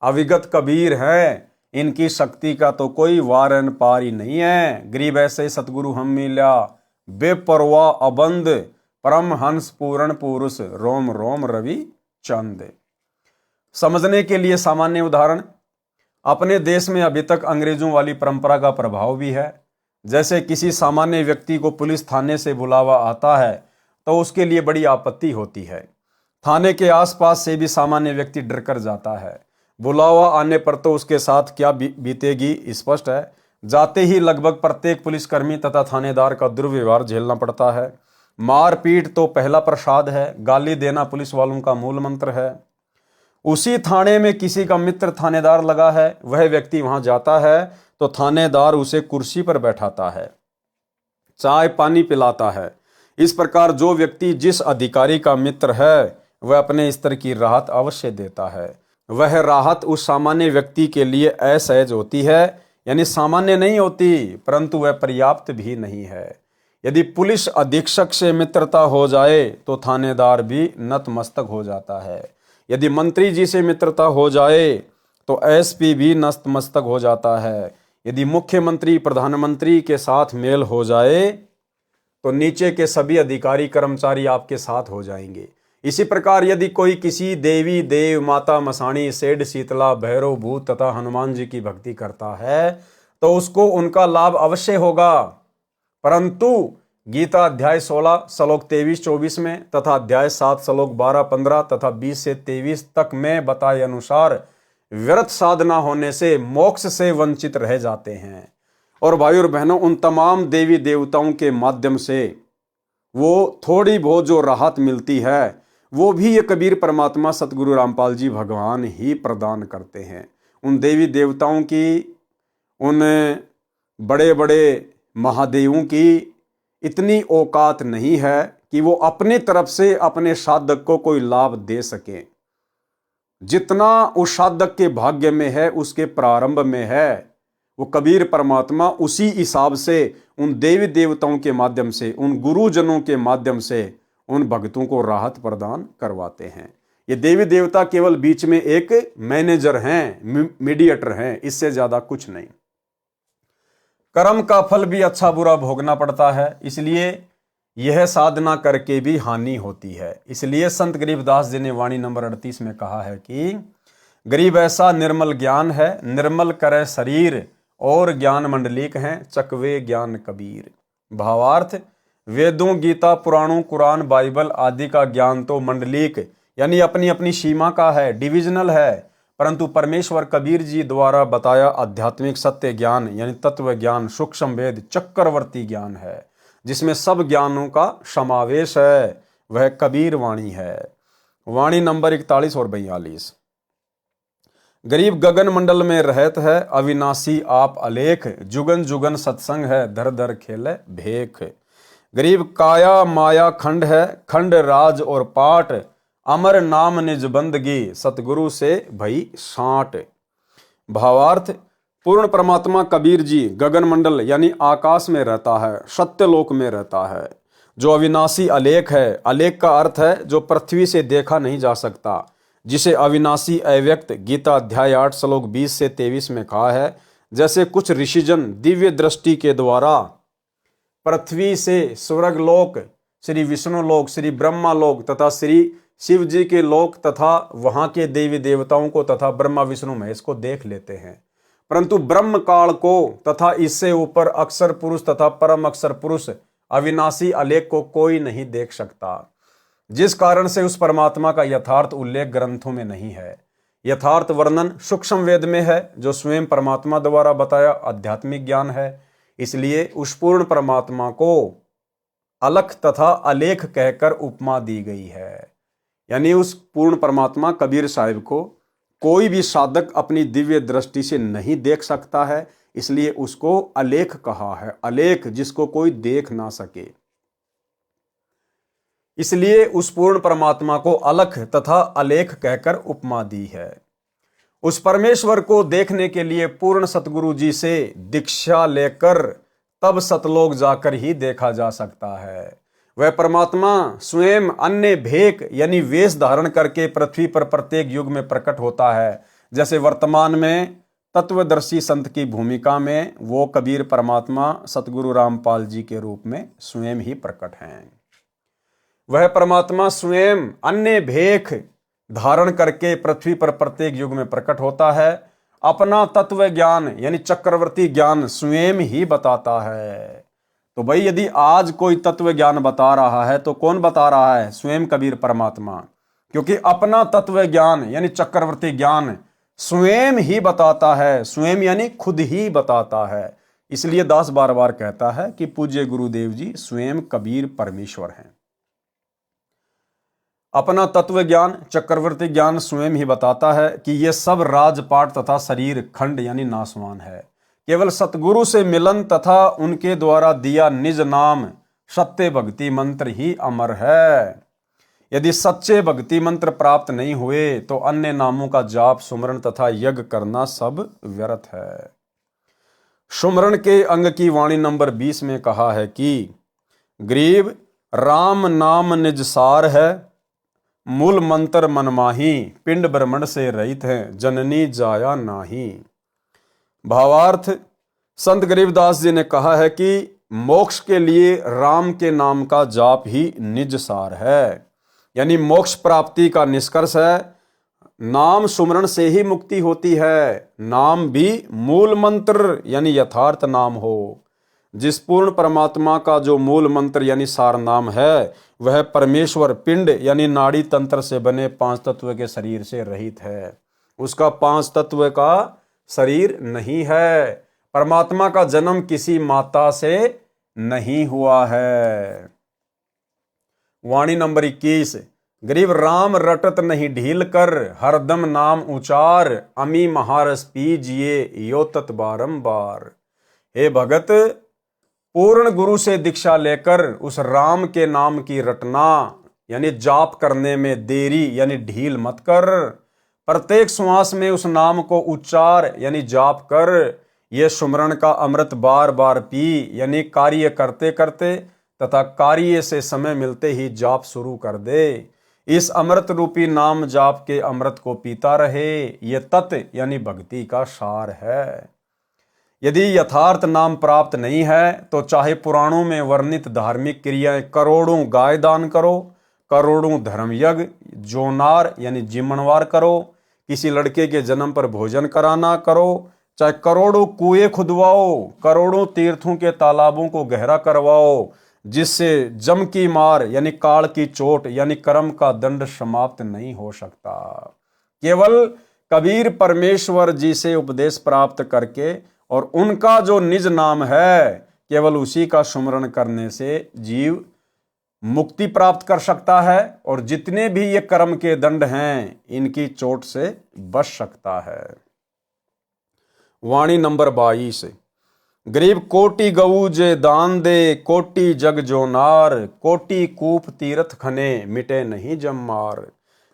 अविगत कबीर हैं, इनकी शक्ति का तो कोई वारन पार ही नहीं है। गरीब ऐसे सतगुरु हम मिला, बेपरवाह अबंद, परम हंस पूर्ण पुरुष, रोम रोम रवि चंद। समझने के लिए सामान्य उदाहरण, अपने देश में अभी तक अंग्रेजों वाली परंपरा का प्रभाव भी है। जैसे किसी सामान्य व्यक्ति को पुलिस थाने से बुलावा आता है तो उसके लिए बड़ी आपत्ति होती है। थाने के आसपास से भी सामान्य व्यक्ति डर कर जाता है। बुलावा आने पर तो उसके साथ क्या बीतेगी स्पष्ट है। जाते ही लगभग प्रत्येक पुलिसकर्मी तथा थानेदार का दुर्व्यवहार झेलना पड़ता है। मारपीट तो पहला प्रसाद है, गाली देना पुलिस वालों का मूल मंत्र है। उसी थाने में किसी का मित्र थानेदार लगा है, वह व्यक्ति वहां जाता है तो थानेदार उसे कुर्सी पर बैठाता है, चाय पानी पिलाता है। इस प्रकार जो व्यक्ति जिस अधिकारी का मित्र है वह अपने स्तर की राहत अवश्य देता है। वह राहत उस सामान्य व्यक्ति के लिए असहज होती है, यानी सामान्य नहीं होती, परंतु वह पर्याप्त भी नहीं है। यदि पुलिस अधीक्षक से मित्रता हो जाए तो थानेदार भी नतमस्तक हो जाता है। यदि मंत्री जी से मित्रता हो जाए तो एसपी भी नतमस्तक हो जाता है। यदि मुख्यमंत्री प्रधानमंत्री के साथ मेल हो जाए तो नीचे के सभी अधिकारी कर्मचारी आपके साथ हो जाएंगे। इसी प्रकार यदि कोई किसी देवी देव माता मसाणी सेठ शीतला भैरव भूत तथा हनुमान जी की भक्ति करता है तो उसको उनका लाभ अवश्य होगा। परंतु गीता अध्याय 16 श्लोक 23-24 में तथा अध्याय 7 श्लोक 12-15 तथा 20 से 23 तक में बताए अनुसार व्यर्थ साधना होने से मोक्ष से वंचित रह जाते हैं। और भाइयों और बहनों, उन तमाम देवी देवताओं के माध्यम से वो थोड़ी बहुत जो राहत मिलती है वो भी ये कबीर परमात्मा सतगुरु रामपाल जी भगवान ही प्रदान करते हैं। उन देवी देवताओं की, उन बड़े बड़े महादेवों की इतनी औकात नहीं है कि वो अपनी तरफ से अपने साधक को कोई लाभ दे सकें। जितना उस साधक के भाग्य में है, उसके प्रारंभ में है, वो कबीर परमात्मा उसी हिसाब से उन देवी देवताओं के माध्यम से, उन गुरुजनों के माध्यम से उन भक्तों को राहत प्रदान करवाते हैं। ये देवी देवता केवल बीच में एक मैनेजर हैं, मीडिएटर हैं, इससे ज्यादा कुछ नहीं। कर्म का फल भी अच्छा बुरा भोगना पड़ता है, इसलिए यह साधना करके भी हानि होती है। इसलिए संत गरीबदास जी ने वाणी नंबर 38 में कहा है कि गरीब ऐसा निर्मल ज्ञान है, निर्मल करे शरीर और ज्ञान मंडलिक हैं, चकवे ज्ञान कबीर। भावार्थ, वेदों, गीता, पुराणों, कुरान, बाइबल आदि का ज्ञान तो मंडलिक यानी अपनी अपनी सीमा का है, डिविजनल है, परंतु परमेश्वर कबीर जी द्वारा बताया आध्यात्मिक सत्य ज्ञान यानी तत्व ज्ञान, सूक्ष्म वेद, चक्रवर्ती ज्ञान है, जिसमें सब ज्ञानों का समावेश है, वह कबीर वाणी है। वाणी नंबर 41 और 42। गरीब गगन मंडल में रहत है, अविनाशी आप अलेख, जुगन जुगन सत्संग है, धर धर खेले भेख। गरीब काया माया खंड है, खंड राज और पाट, अमर नाम निज बंदगी, सतगुरु से भई साट। भावार्थ, पूर्ण परमात्मा कबीर जी गगन मंडल यानी आकाश में रहता है, सत्यलोक में रहता है, जो अविनाशी अलेख है। अलेख का अर्थ है जो पृथ्वी से देखा नहीं जा सकता, जिसे अविनाशी अव्यक्त गीता अध्याय 8 श्लोक 20 से 23 में कहा है। जैसे कुछ ऋषिजन दिव्य दृष्टि के द्वारा पृथ्वी से स्वर्गलोक, श्री विष्णु लोक, श्री ब्रह्मा लोक तथा श्री शिव जी के लोक तथा वहां के देवी देवताओं को तथा ब्रह्मा विष्णु महेश को देख लेते हैं, परंतु ब्रह्म काल को तथा इससे ऊपर अक्षर पुरुष तथा परम अक्षर पुरुष अविनाशी अलेख को कोई नहीं देख सकता, जिस कारण से उस परमात्मा का यथार्थ उल्लेख ग्रंथों में नहीं है। यथार्थ वर्णन सूक्ष्म वेद में है, जो स्वयं परमात्मा द्वारा बताया आध्यात्मिक ज्ञान है। इसलिए उस पूर्ण परमात्मा को अलख तथा अलेख कहकर उपमा दी गई है। यानी उस पूर्ण परमात्मा कबीर साहिब को कोई भी साधक अपनी दिव्य दृष्टि से नहीं देख सकता है, इसलिए उसको अलेख कहा है। अलेख जिसको कोई देख ना सके, इसलिए उस पूर्ण परमात्मा को अलख तथा अलेख कहकर उपमा दी है। उस परमेश्वर को देखने के लिए पूर्ण सतगुरु जी से दीक्षा लेकर तब सतलोक जाकर ही देखा जा सकता है। वह परमात्मा स्वयं अन्य भेक यानी वेश धारण करके पृथ्वी पर प्रत्येक युग में प्रकट होता है। जैसे वर्तमान में तत्वदर्शी संत की भूमिका में वो कबीर परमात्मा सतगुरु रामपाल जी के रूप में स्वयं ही प्रकट हैं। वह परमात्मा स्वयं अन्य भेख धारण करके पृथ्वी पर प्रत्येक युग में प्रकट होता है। अपना तत्व ज्ञान यानी चक्रवर्ती ज्ञान स्वयं ही बताता है। तो भाई यदि आज कोई तत्व ज्ञान बता रहा है तो कौन बता रहा है? स्वयं कबीर परमात्मा, क्योंकि अपना तत्व ज्ञान यानी चक्रवर्ती ज्ञान स्वयं ही बताता है। स्वयं यानी खुद ही बताता है। इसलिए दास बार बार कहता है कि पूज्य गुरुदेव जी स्वयं कबीर परमेश्वर हैं। अपना तत्व ज्ञान चक्रवर्ती ज्ञान स्वयं ही बताता है कि यह सब राजपाट तथा शरीर खंड यानी नाशवान है। केवल सतगुरु से मिलन तथा उनके द्वारा दिया निज नाम सत्य भक्ति मंत्र ही अमर है। यदि सच्चे भक्ति मंत्र प्राप्त नहीं हुए तो अन्य नामों का जाप सुमरण तथा यज्ञ करना सब व्यर्थ है। सुमरण के अंग की वाणी नंबर 20 में कहा है कि गरीब राम नाम निज सार है, मूल मंत्र मनमाही, पिंड ब्रह्मंड से रहित है, जननी जाया नाही। भावार्थ, संत गरीबदास जी ने कहा है कि मोक्ष के लिए राम के नाम का जाप ही निज सार है, यानी मोक्ष प्राप्ति का निष्कर्ष है। नाम सुमरण से ही मुक्ति होती है। नाम भी मूल मंत्र यानी यथार्थ नाम हो। जिस पूर्ण परमात्मा का जो मूल मंत्र यानी सार नाम है वह परमेश्वर पिंड यानी नाड़ी तंत्र से बने 5 तत्व के शरीर से रहित है। उसका 5 तत्व का शरीर नहीं है। परमात्मा का जन्म किसी माता से नहीं हुआ है। वाणी नंबर 21। गरीब राम रटत नहीं ढील कर, हरदम नाम उचार, अमी महारस पीजिए यो तत् बारंबार। हे भगत, पूर्ण गुरु से दीक्षा लेकर उस राम के नाम की रटना यानी जाप करने में देरी यानी ढील मत कर। प्रत्येक श्वास में उस नाम को उच्चार यानी जाप कर। ये सुमरण का अमृत बार बार पी यानी कार्य करते करते तथा कार्य से समय मिलते ही जाप शुरू कर दे। इस अमृत रूपी नाम जाप के अमृत को पीता रहे। ये तत्व यानी भक्ति का सार है। यदि यथार्थ नाम प्राप्त नहीं है तो चाहे पुराणों में वर्णित धार्मिक क्रियाएं करोड़ों गाय दान करो, करोड़ों धर्म यज्ञ जोनार यानी जिम्मनवार करो, किसी लड़के के जन्म पर भोजन कराना करो, चाहे करोड़ों कुएं खुदवाओ, करोड़ों तीर्थों के तालाबों को गहरा करवाओ, जिससे जम की मार यानी काल की चोट यानी कर्म का दंड समाप्त नहीं हो सकता। केवल कबीर परमेश्वर जी से उपदेश प्राप्त करके और उनका जो निज नाम है केवल उसी का सुमरण करने से जीव मुक्ति प्राप्त कर सकता है और जितने भी ये कर्म के दंड हैं इनकी चोट से बच सकता है। वाणी नंबर 22। गरीब कोटि गऊ जे दान दे, कोटि जग जो नार, कोटि कूप तीर्थ खने मिटे नहीं जम्मार।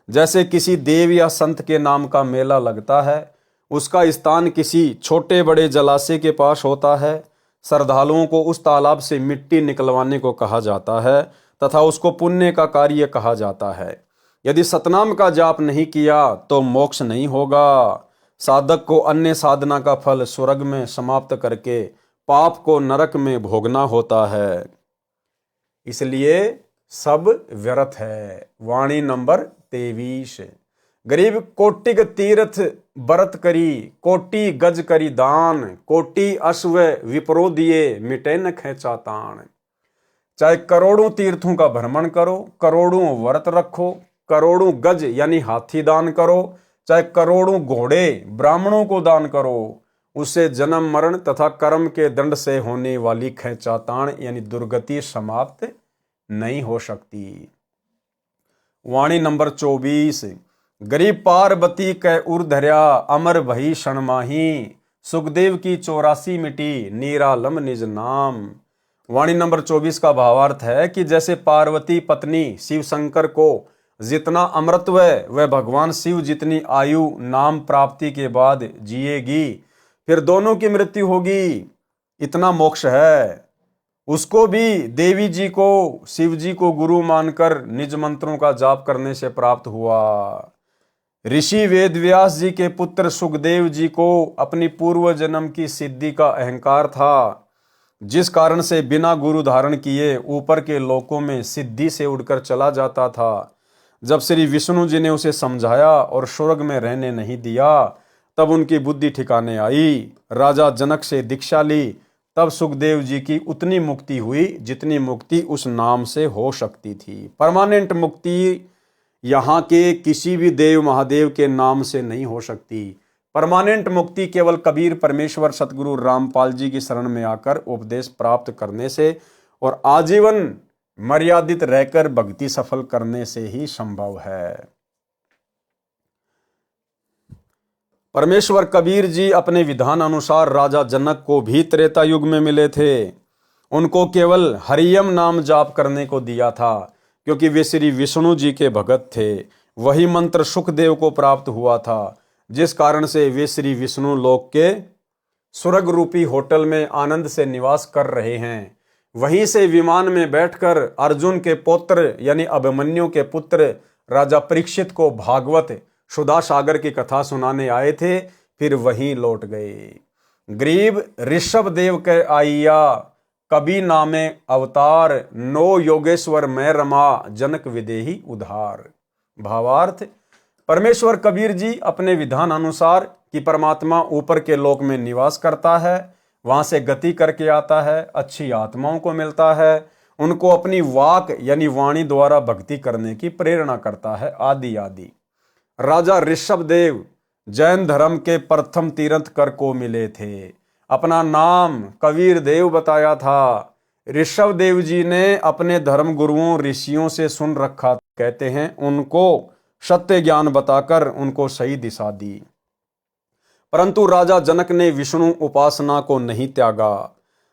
जैसे किसी देव या संत के नाम का मेला लगता है, उसका स्थान किसी छोटे बड़े जलाशय के पास होता है। श्रद्धालुओं को उस तालाब से मिट्टी निकलवाने को कहा जाता है तथा उसको पुण्य का कार्य कहा जाता है। यदि सतनाम का जाप नहीं किया तो मोक्ष नहीं होगा। साधक को अन्य साधना का फल स्वर्ग में समाप्त करके पाप को नरक में भोगना होता है, इसलिए सब व्यर्थ है। वाणी नंबर 23। गरीब कोटिक तीर्थ बरत करी, कोटि गज करी दान, कोटि अश्व विप्रो दिए मिटे न खेचा तान। चाहे करोड़ों तीर्थों का भ्रमण करो, करोड़ों व्रत रखो, करोड़ों गज यानी हाथी दान करो, चाहे करोड़ों घोड़े ब्राह्मणों को दान करो, उससे जन्म मरण तथा कर्म के दंड से होने वाली खेचाताण यानी दुर्गति समाप्त नहीं हो सकती। वाणी नंबर 24। गरीब पार्वती कै उर धर्या, अमर भई क्षण माही, सुखदेव की 84 मिटी निरालम निज नाम। वाणी नंबर 24 का भावार्थ है कि जैसे पार्वती पत्नी शिव शंकर को जितना अमृतत्व वह भगवान शिव जितनी आयु नाम प्राप्ति के बाद जिएगी, फिर दोनों की मृत्यु होगी, इतना मोक्ष है। उसको भी देवी जी को शिव जी को गुरु मानकर निज मंत्रों का जाप करने से प्राप्त हुआ। ऋषि वेदव्यास जी के पुत्र सुखदेव जी को अपनी पूर्व जन्म की सिद्धि का अहंकार था, जिस कारण से बिना गुरु धारण किए ऊपर के लोकों में सिद्धि से उड़कर चला जाता था। जब श्री विष्णु जी ने उसे समझाया और स्वर्ग में रहने नहीं दिया, तब उनकी बुद्धि ठिकाने आई। राजा जनक से दीक्षा ली, तब सुखदेव जी की उतनी मुक्ति हुई जितनी मुक्ति उस नाम से हो सकती थी। परमानेंट मुक्ति यहाँ के किसी भी देव महादेव के नाम से नहीं हो सकती। परमानेंट मुक्ति केवल कबीर परमेश्वर सतगुरु रामपाल जी की शरण में आकर उपदेश प्राप्त करने से और आजीवन मर्यादित रहकर भक्ति सफल करने से ही संभव है। परमेश्वर कबीर जी अपने विधान अनुसार राजा जनक को भी त्रेता युग में मिले थे। उनको केवल हरियम नाम जाप करने को दिया था, क्योंकि वे श्री विष्णु जी के भगत थे। वही मंत्र सुखदेव को प्राप्त हुआ था, जिस कारण से वे श्री विष्णु लोक के स्वर्ग रूपी होटल में आनंद से निवास कर रहे हैं। वहीं से विमान में बैठकर अर्जुन के पुत्र यानी अभिमन्यु के पुत्र राजा परीक्षित को भागवत सुधा सागर की कथा सुनाने आए थे, फिर वहीं लौट गए। गरीब ऋषभ देव के आइया, कबी नामे अवतार, नो योगेश्वर मैं रमा, जनक विदेही उधार। भावार्थ, परमेश्वर कबीर जी अपने विधान अनुसार कि परमात्मा ऊपर के लोक में निवास करता है, वहां से गति करके आता है, अच्छी आत्माओं को मिलता है, उनको अपनी वाक यानी वाणी द्वारा भक्ति करने की प्रेरणा करता है, आदि आदि। राजा ऋषभ देव जैन धर्म के प्रथम तीर्थंकर को मिले थे। अपना नाम कबीर देव बताया था। ऋषभ देव जी ने अपने धर्म गुरुओं ऋषियों से सुन रखा, कहते हैं उनको सत्य ज्ञान बताकर उनको सही दिशा दी। परंतु राजा जनक ने विष्णु उपासना को नहीं त्यागा।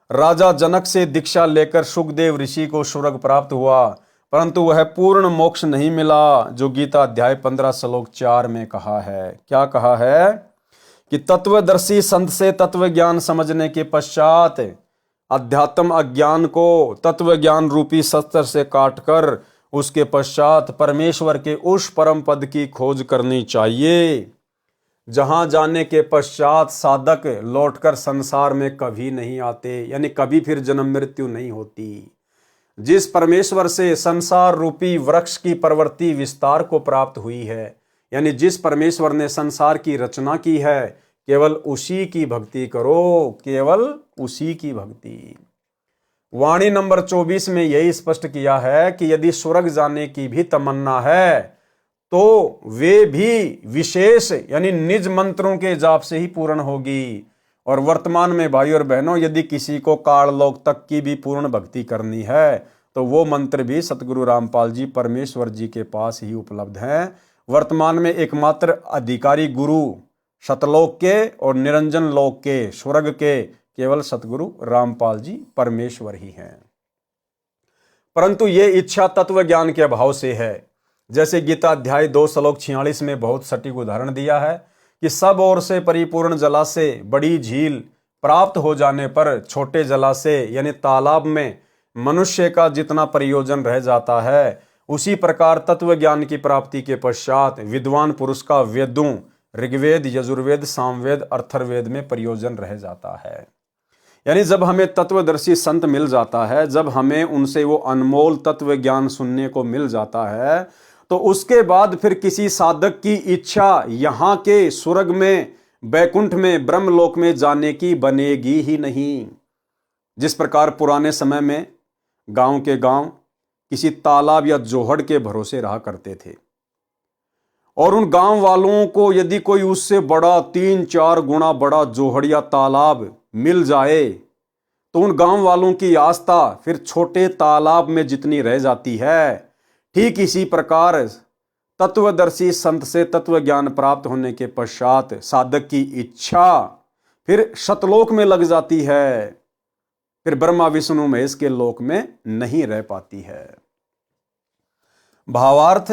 राजा जनक से दीक्षा लेकर सुखदेव ऋषि को स्वर्ग प्राप्त हुआ, परंतु वह पूर्ण मोक्ष नहीं मिला, जो गीता अध्याय 15 श्लोक 4 में कहा है। क्या कहा है कि तत्वदर्शी संत से तत्व ज्ञान समझने के पश्चात अध्यात्म अज्ञान को तत्व ज्ञान रूपी शस्त्र से काटकर उसके पश्चात परमेश्वर के उस परम पद की खोज करनी चाहिए, जहां जाने के पश्चात साधक लौटकर संसार में कभी नहीं आते, यानी कभी फिर जन्म मृत्यु नहीं होती। जिस परमेश्वर से संसार रूपी वृक्ष की प्रवृत्ति विस्तार को प्राप्त हुई है, यानी जिस परमेश्वर ने संसार की रचना की है, केवल उसी की भक्ति करो, केवल उसी की भक्ति। वाणी नंबर 24 में यही स्पष्ट किया है कि यदि स्वर्ग जाने की भी तमन्ना है तो वे भी विशेष यानी निज मंत्रों के जाप से ही पूर्ण होगी। और वर्तमान में भाई और बहनों, यदि किसी को काललोक तक की भी पूर्ण भक्ति करनी है तो वो मंत्र भी सतगुरु रामपाल जी परमेश्वर जी के पास ही उपलब्ध हैं। वर्तमान में एकमात्र अधिकारी गुरु सतलोक के और निरंजन लोक के स्वर्ग के केवल सतगुरु रामपाल जी परमेश्वर ही हैं। परंतु ये इच्छा तत्व ज्ञान के अभाव से है। जैसे गीता अध्याय 2 श्लोक 46 में बहुत सटीक उदाहरण दिया है कि सब ओर से परिपूर्ण जलाशय बड़ी झील प्राप्त हो जाने पर छोटे जलाशय यानी तालाब में मनुष्य का जितना प्रयोजन रह जाता है, उसी प्रकार तत्व ज्ञान की प्राप्ति के पश्चात विद्वान पुरुष का वेदों ऋग्वेद यजुर्वेद सामवेद अथर्ववेद में प्रयोजन रह जाता है। यानी जब हमें तत्वदर्शी संत मिल जाता है, जब हमें उनसे वो अनमोल तत्व ज्ञान सुनने को मिल जाता है, तो उसके बाद फिर किसी साधक की इच्छा यहाँ के स्वर्ग में बैकुंठ में ब्रह्मलोक में जाने की बनेगी ही नहीं। जिस प्रकार पुराने समय में गांव के गांव किसी तालाब या जोहड़ के भरोसे रहा करते थे, और उन गांव वालों को यदि कोई उससे बड़ा 3-4 गुना बड़ा जोहड़ या तालाब मिल जाए तो उन गांव वालों की आस्था फिर छोटे तालाब में जितनी रह जाती है, ठीक इसी प्रकार तत्वदर्शी संत से तत्व ज्ञान प्राप्त होने के पश्चात साधक की इच्छा फिर शतलोक में लग जाती है, फिर ब्रह्मा विष्णु महेश के लोक में नहीं रह पाती है। भावार्थ,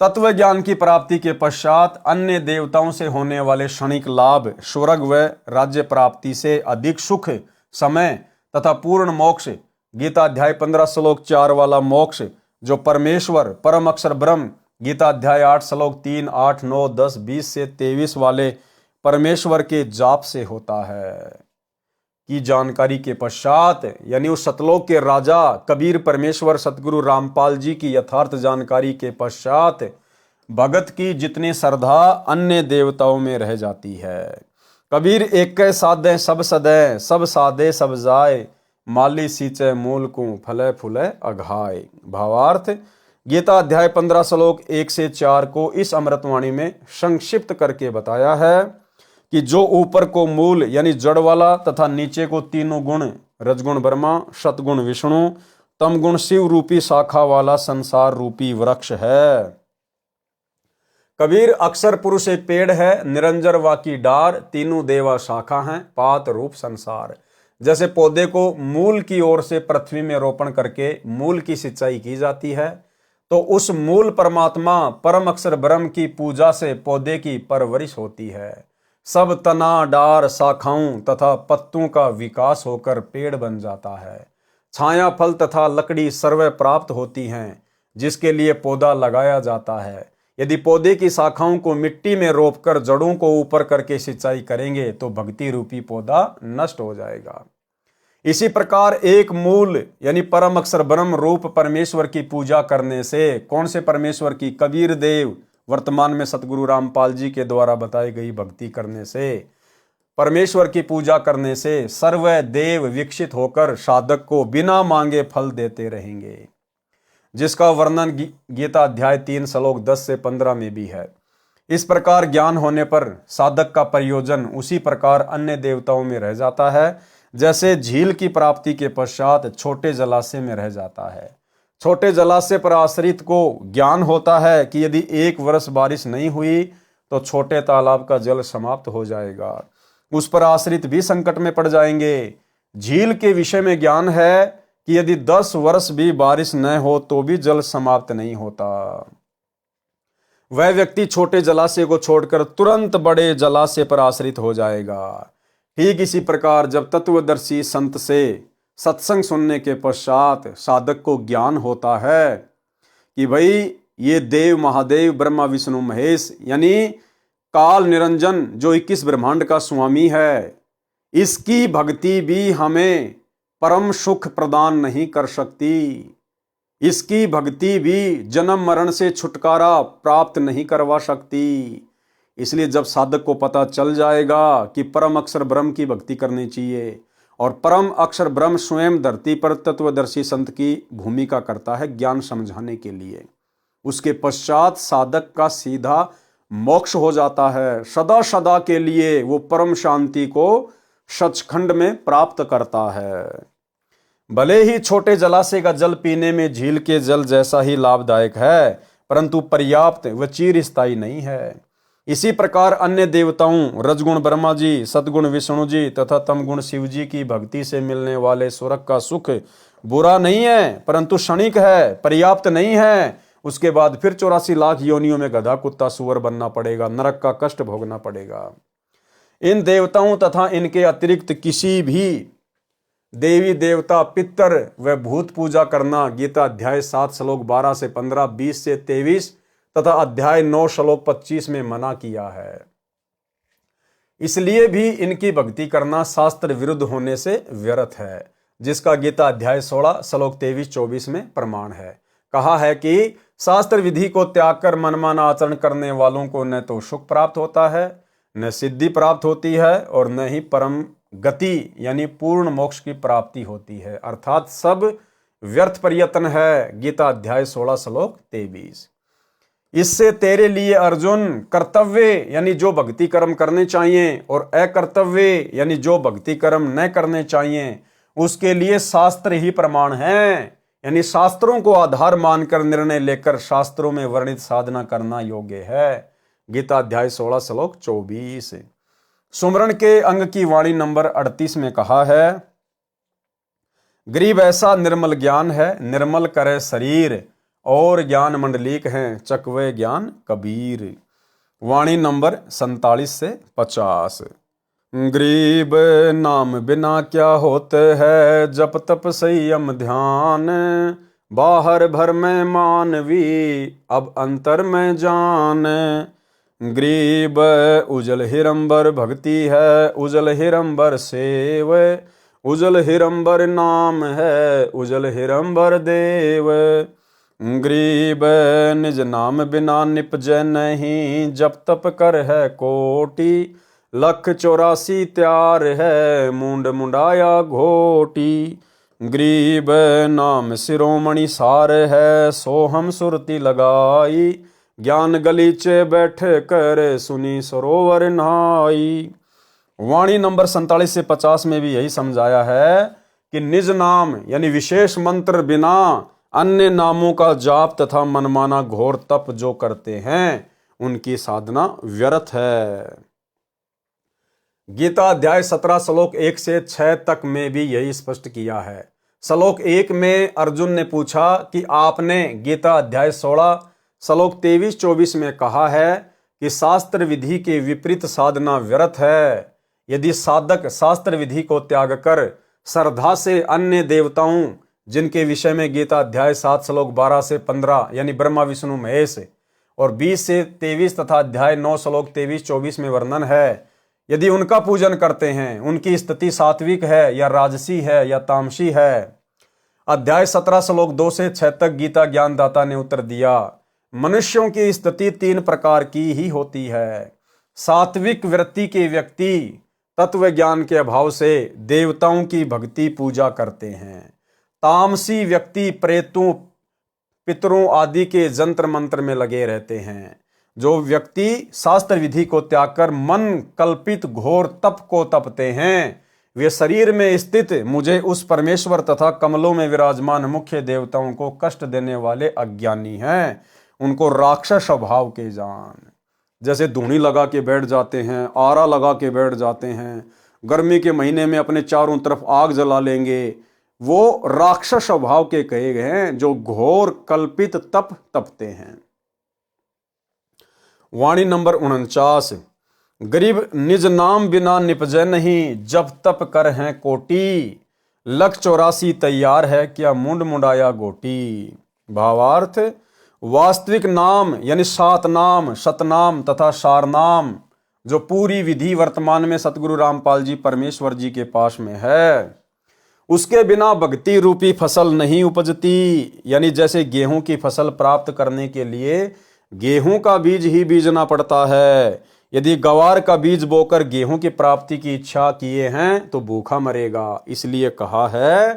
तत्व ज्ञान की प्राप्ति के पश्चात अन्य देवताओं से होने वाले क्षणिक लाभ, स्वर्ग व राज्य प्राप्ति से अधिक सुख, समय तथा पूर्ण मोक्ष, गीता अध्याय 15 श्लोक 4 वाला मोक्ष जो परमेश्वर परम अक्षर ब्रह्म गीता अध्याय 8 श्लोक 3, 8, 9, 10, 20 से 23 वाले परमेश्वर के जाप से होता है की जानकारी के पश्चात, यानी उस सतलोक के राजा कबीर परमेश्वर सतगुरु रामपाल जी की यथार्थ जानकारी के पश्चात भगत की जितनी श्रद्धा अन्य देवताओं में रह जाती है। कबीर एक साधे सब सदै, सब साधे सब जाए, माली सींचे मूल को फले फूले अघाय। भावार्थ, गीता अध्याय 15 श्लोक 1 से 4 को इस अमृतवाणी में संक्षिप्त करके बताया है कि जो ऊपर को मूल यानी जड़ वाला तथा नीचे को तीनों गुण रजगुण ब्रह्मा, सतगुण विष्णु, तमगुण शिव रूपी शाखा वाला संसार रूपी वृक्ष है। कबीर अक्षर पुरुष एक पेड़ है, निरंजन वा की डार, तीनों देवा शाखा हैं, पात रूप संसार। जैसे पौधे को मूल की ओर से पृथ्वी में रोपण करके मूल की सिंचाई की जाती है, तो उस मूल परमात्मा परम अक्षर ब्रह्म की पूजा से पौधे की परवरिश होती है। सब तना डार शाखाओं तथा पत्तों का विकास होकर पेड़ बन जाता है। छाया फल तथा लकड़ी सर्व प्राप्त होती हैं, जिसके लिए पौधा लगाया जाता है। यदि पौधे की शाखाओं को मिट्टी में रोपकर जड़ों को ऊपर करके सिंचाई करेंगे तो भक्ति रूपी पौधा नष्ट हो जाएगा। इसी प्रकार एक मूल यानी परम अक्षर ब्रह्म रूप परमेश्वर की पूजा करने से, कौन से परमेश्वर की? कबीर देव वर्तमान में सतगुरु रामपाल जी के द्वारा बताई गई भक्ति करने से, परमेश्वर की पूजा करने से सर्व देव विकसित होकर साधक को बिना मांगे फल देते रहेंगे, जिसका वर्णन गीता अध्याय 3 श्लोक 10 से 15 में भी है। इस प्रकार ज्ञान होने पर साधक का प्रयोजन उसी प्रकार अन्य देवताओं में रह जाता है, जैसे झील की प्राप्ति के पश्चात छोटे जलाशय में रह जाता है। छोटे जलाशय पर आश्रित को ज्ञान होता है कि यदि 1 वर्ष बारिश नहीं हुई तो छोटे तालाब का जल समाप्त हो जाएगा, उस पर आश्रित भी संकट में पड़ जाएंगे। झील के विषय में ज्ञान है कि यदि 10 वर्ष भी बारिश न हो तो भी जल समाप्त नहीं होता। वह व्यक्ति छोटे जलाशय को छोड़कर तुरंत बड़े जलाशय पर आश्रित हो जाएगा। ठीक इसी प्रकार जब तत्वदर्शी संत से सत्संग सुनने के पश्चात साधक को ज्ञान होता है कि भाई ये देव महादेव ब्रह्मा विष्णु महेश यानी काल निरंजन जो 21 ब्रह्मांड का स्वामी है, इसकी भक्ति भी हमें परम सुख प्रदान नहीं कर सकती, इसकी भक्ति भी जन्म मरण से छुटकारा प्राप्त नहीं करवा सकती। इसलिए जब साधक को पता चल जाएगा कि परम अक्षर ब्रह्म की भक्ति करनी चाहिए और परम अक्षर ब्रह्म स्वयं धरती पर तत्वदर्शी संत की भूमिका करता है ज्ञान समझाने के लिए, उसके पश्चात साधक का सीधा मोक्ष हो जाता है। सदा सदा के लिए वो परम शांति को सचखंड में प्राप्त करता है। भले ही छोटे जलाशय का जल पीने में झील के जल जैसा ही लाभदायक है, परंतु पर्याप्त व चिरस्थायी नहीं है। इसी प्रकार अन्य देवताओं रजगुण ब्रह्मा जी, सतगुण विष्णु जी तथा तमगुण शिव जी की भक्ति से मिलने वाले स्वर्ग का सुख बुरा नहीं है, परंतु क्षणिक है, पर्याप्त नहीं है। उसके बाद फिर 84 लाख योनियों में गधा कुत्ता सुअर बनना पड़ेगा, नरक का कष्ट भोगना पड़ेगा। इन देवताओं तथा इनके अतिरिक्त किसी भी देवी देवता पितर व भूत पूजा करना गीता अध्याय 7 श्लोक 12 से 15, 20 से 23 तथा अध्याय 9 श्लोक 25 में मना किया है। इसलिए भी इनकी भक्ति करना शास्त्र विरुद्ध होने से व्यर्थ है, जिसका गीता अध्याय 16 श्लोक 23-24 में प्रमाण है। कहा है कि शास्त्र विधि को त्याग कर मनमाना आचरण करने वालों को न तो सुख प्राप्त होता है, न सिद्धि प्राप्त होती है और न ही परम गति यानी पूर्ण मोक्ष की प्राप्ति होती है, अर्थात सब व्यर्थ प्रयत्न है। गीता अध्याय 16 श्लोक 23। इससे तेरे लिए अर्जुन कर्तव्य यानी जो भक्ति कर्म करने चाहिए और अकर्तव्य यानी जो भक्ति कर्म न करने चाहिए उसके लिए शास्त्र ही प्रमाण है, यानी शास्त्रों को आधार मानकर निर्णय लेकर शास्त्रों में वर्णित साधना करना योग्य है। गीता अध्याय 16 श्लोक 24। सुमरण के अंग की वाणी नंबर 38 में कहा है, गरीब ऐसा निर्मल ज्ञान है, निर्मल करे शरीर और ज्ञान मंडलीक हैं, चकवे ज्ञान कबीर। वाणी नंबर 47 से 50। गरीब नाम बिना क्या होते है, जप तप संयम ध्यान, बाहर भर में मानवी अब अंतर में जान। गरीब उजल हिरंबर भक्ति है, उजल हिरंबर सेव, उजल हिरंबर नाम है, उजल हिरंबर देव। गरीब निज नाम बिना निपजै नहीं, जप तप कर है कोटि, 184 त्यार है, मूंड मुंडाया घोटी। गरीब नाम शिरोमणि सार है, सोहम सुरती लगाई, ज्ञान गलीचे बैठ कर सुनी सरोवर नहाई। वाणी नंबर 47 से 50 में भी यही समझाया है कि निज नाम यानी विशेष मंत्र बिना अन्य नामों का जाप तथा मनमाना घोर तप जो करते हैं उनकी साधना व्यर्थ है। गीता अध्याय 17 श्लोक 1 से 6 तक में भी यही स्पष्ट किया है। श्लोक 1 में अर्जुन ने पूछा कि आपने गीता अध्याय 16 श्लोक 23-24 में कहा है कि शास्त्र विधि के विपरीत साधना व्यर्थ है। यदि साधक शास्त्र विधि को त्याग कर श्रद्धा से अन्य देवताओं जिनके विषय में गीता अध्याय 7 श्लोक 12 से 15 यानी ब्रह्मा विष्णु महेश और 20 से 23 तथा अध्याय 9 श्लोक 23-24 में वर्णन है, यदि उनका पूजन करते हैं, उनकी स्थिति सात्विक है या राजसी है या तामसी है। अध्याय 17 श्लोक 2 से 6 तक गीता ज्ञानदाता ने उत्तर दिया, मनुष्यों की स्थिति 3 प्रकार की ही होती है। सात्विक वृत्ति के व्यक्ति तत्व ज्ञान के अभाव से देवताओं की भक्ति पूजा करते हैं। तामसी व्यक्ति प्रेतों पितरों आदि के जंत्र मंत्र में लगे रहते हैं। जो व्यक्ति शास्त्र विधि को त्याग कर मन कल्पित घोर तप को तपते हैं वे शरीर में स्थित मुझे उस परमेश्वर तथा कमलों में विराजमान मुख्य देवताओं को कष्ट देने वाले अज्ञानी हैं, उनको राक्षस स्वभाव के जान। जैसे धूनी लगा के बैठ जाते हैं, आरा लगा के बैठ जाते हैं, गर्मी के महीने में अपने चारों तरफ आग जला लेंगे, वो राक्षस स्वभाव के कहे गए हैं, जो घोर कल्पित तप तपते हैं। वाणी नंबर 49। गरीब निज नाम बिना निपजै नहीं, जब तप कर हैं कोटि, लख 84 तैयार है क्या मुंड मुंडाया गोटी। भावार्थ, वास्तविक नाम यानी सात नाम, सतनाम तथा सारनाम, जो पूरी विधि वर्तमान में सतगुरु रामपाल जी परमेश्वर जी के पास में है, उसके बिना भक्ति रूपी फसल नहीं उपजती। यानी जैसे गेहूं की फसल प्राप्त करने के लिए गेहूं का बीज ही बीजना पड़ता है। यदि गवार का बीज बोकर गेहूं की प्राप्ति की इच्छा किए हैं तो भूखा मरेगा। इसलिए कहा है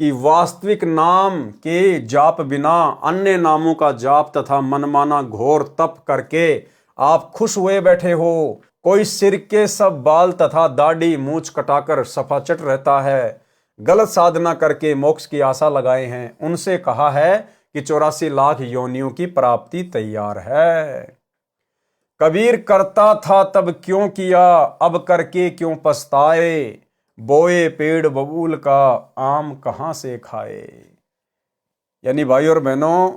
कि वास्तविक नाम के जाप बिना अन्य नामों का जाप तथा मनमाना घोर तप करके आप खुश हुए बैठे हो। कोई सिर के सब बाल तथा दाढ़ी मूछ कटाकर सफाचट रहता है, गलत साधना करके मोक्ष की आशा लगाए हैं, उनसे कहा है कि 84 लाख योनियों की प्राप्ति तैयार है। कबीर करता था तब क्यों किया, अब करके क्यों पछताए, बोए पेड़ बबूल का आम कहां से खाए। यानी भाई और बहनों,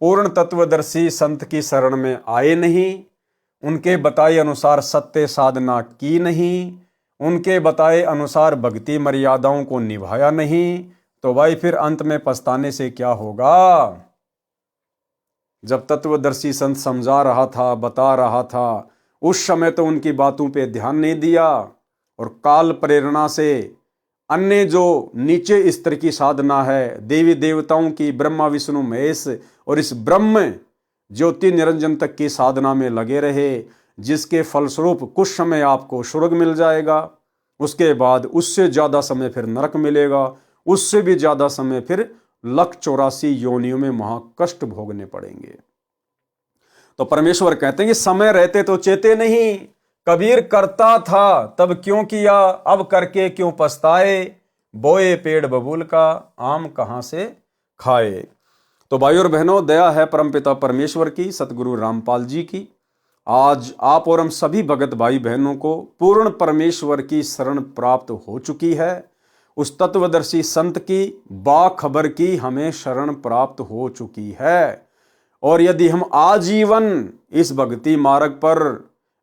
पूर्ण तत्वदर्शी संत की शरण में आए नहीं, उनके बताए अनुसार सत्य साधना की नहीं, उनके बताए अनुसार भक्ति मर्यादाओं को निभाया नहीं, तो भाई फिर अंत में पछताने से क्या होगा। जब तत्वदर्शी संत समझा रहा था, बता रहा था, उस समय तो उनकी बातों पे ध्यान नहीं दिया, और काल प्रेरणा से अन्य जो नीचे स्तर की साधना है, देवी देवताओं की, ब्रह्मा विष्णु महेश और इस ब्रह्म ज्योति निरंजन तक की साधना में लगे रहे, जिसके फलस्वरूप कुछ समय आपको स्वर्ग मिल जाएगा, उसके बाद उससे ज्यादा समय फिर नरक मिलेगा, उससे भी ज्यादा समय फिर लख 84 योनियों में महाकष्ट भोगने पड़ेंगे। तो परमेश्वर कहते हैं कि समय रहते तो चेते नहीं, कबीर करता था तब क्यों किया, अब करके क्यों पछताए, बोए पेड़ बबूल का आम कहां से खाए। तो भाई और बहनों, दया है परमपिता परमेश्वर की, सतगुरु रामपाल जी की। आज आप और हम सभी भगत भाई बहनों को पूर्ण परमेश्वर की शरण प्राप्त हो चुकी है। उस तत्वदर्शी संत की बाखबर की हमें शरण प्राप्त हो चुकी है। और यदि हम आजीवन इस भक्ति मार्ग पर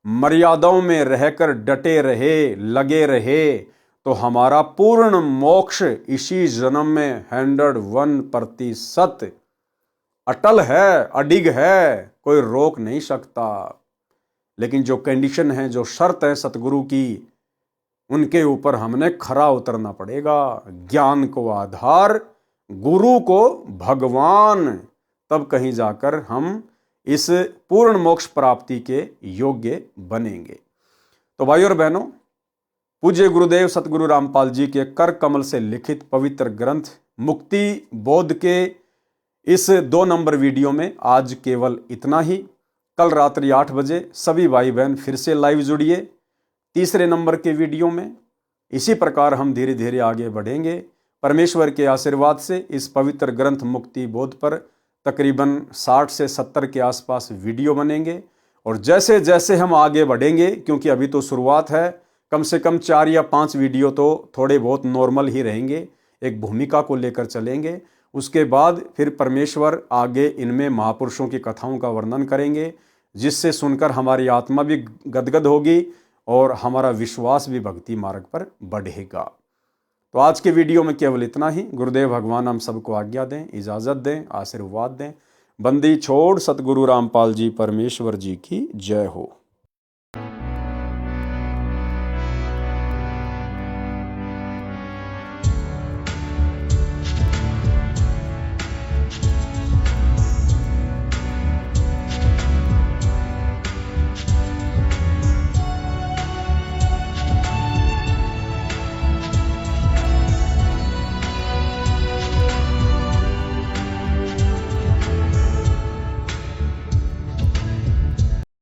मर्यादाओं में रहकर डटे रहे, लगे रहे, तो हमारा पूर्ण मोक्ष इसी जन्म में 101% अटल है, अडिग है, कोई रोक नहीं सकता। लेकिन जो कंडीशन है, जो शर्त है सतगुरु की, उनके ऊपर हमने खरा उतरना पड़ेगा। ज्ञान को आधार, गुरु को भगवान, तब कहीं जाकर हम इस पूर्ण मोक्ष प्राप्ति के योग्य बनेंगे। तो भाई और बहनों, पूज्य गुरुदेव सतगुरु रामपाल जी के कर कमल से लिखित पवित्र ग्रंथ मुक्ति बोध के इस 2 नंबर वीडियो में आज केवल इतना ही। कल रात्रि 8 बजे सभी भाई बहन फिर से लाइव जुड़िए 3रे नंबर के वीडियो में। इसी प्रकार हम धीरे धीरे आगे बढ़ेंगे। परमेश्वर के आशीर्वाद से इस पवित्र ग्रंथ मुक्ति बोध पर तकरीबन 60 से 70 के आसपास वीडियो बनेंगे। और जैसे जैसे हम आगे बढ़ेंगे, क्योंकि अभी तो शुरुआत है, कम से कम 4 या 5 वीडियो तो थोड़े बहुत नॉर्मल ही रहेंगे, एक भूमिका को लेकर चलेंगे। उसके बाद फिर परमेश्वर आगे इनमें महापुरुषों की कथाओं का वर्णन करेंगे, जिससे सुनकर हमारी आत्मा भी गदगद होगी और हमारा विश्वास भी भक्ति मार्ग पर बढ़ेगा। तो आज के वीडियो में केवल इतना ही। गुरुदेव भगवान हम सबको आज्ञा दें, इजाज़त दें, आशीर्वाद दें। बंदी छोड़ सतगुरु रामपाल जी परमेश्वर जी की जय हो।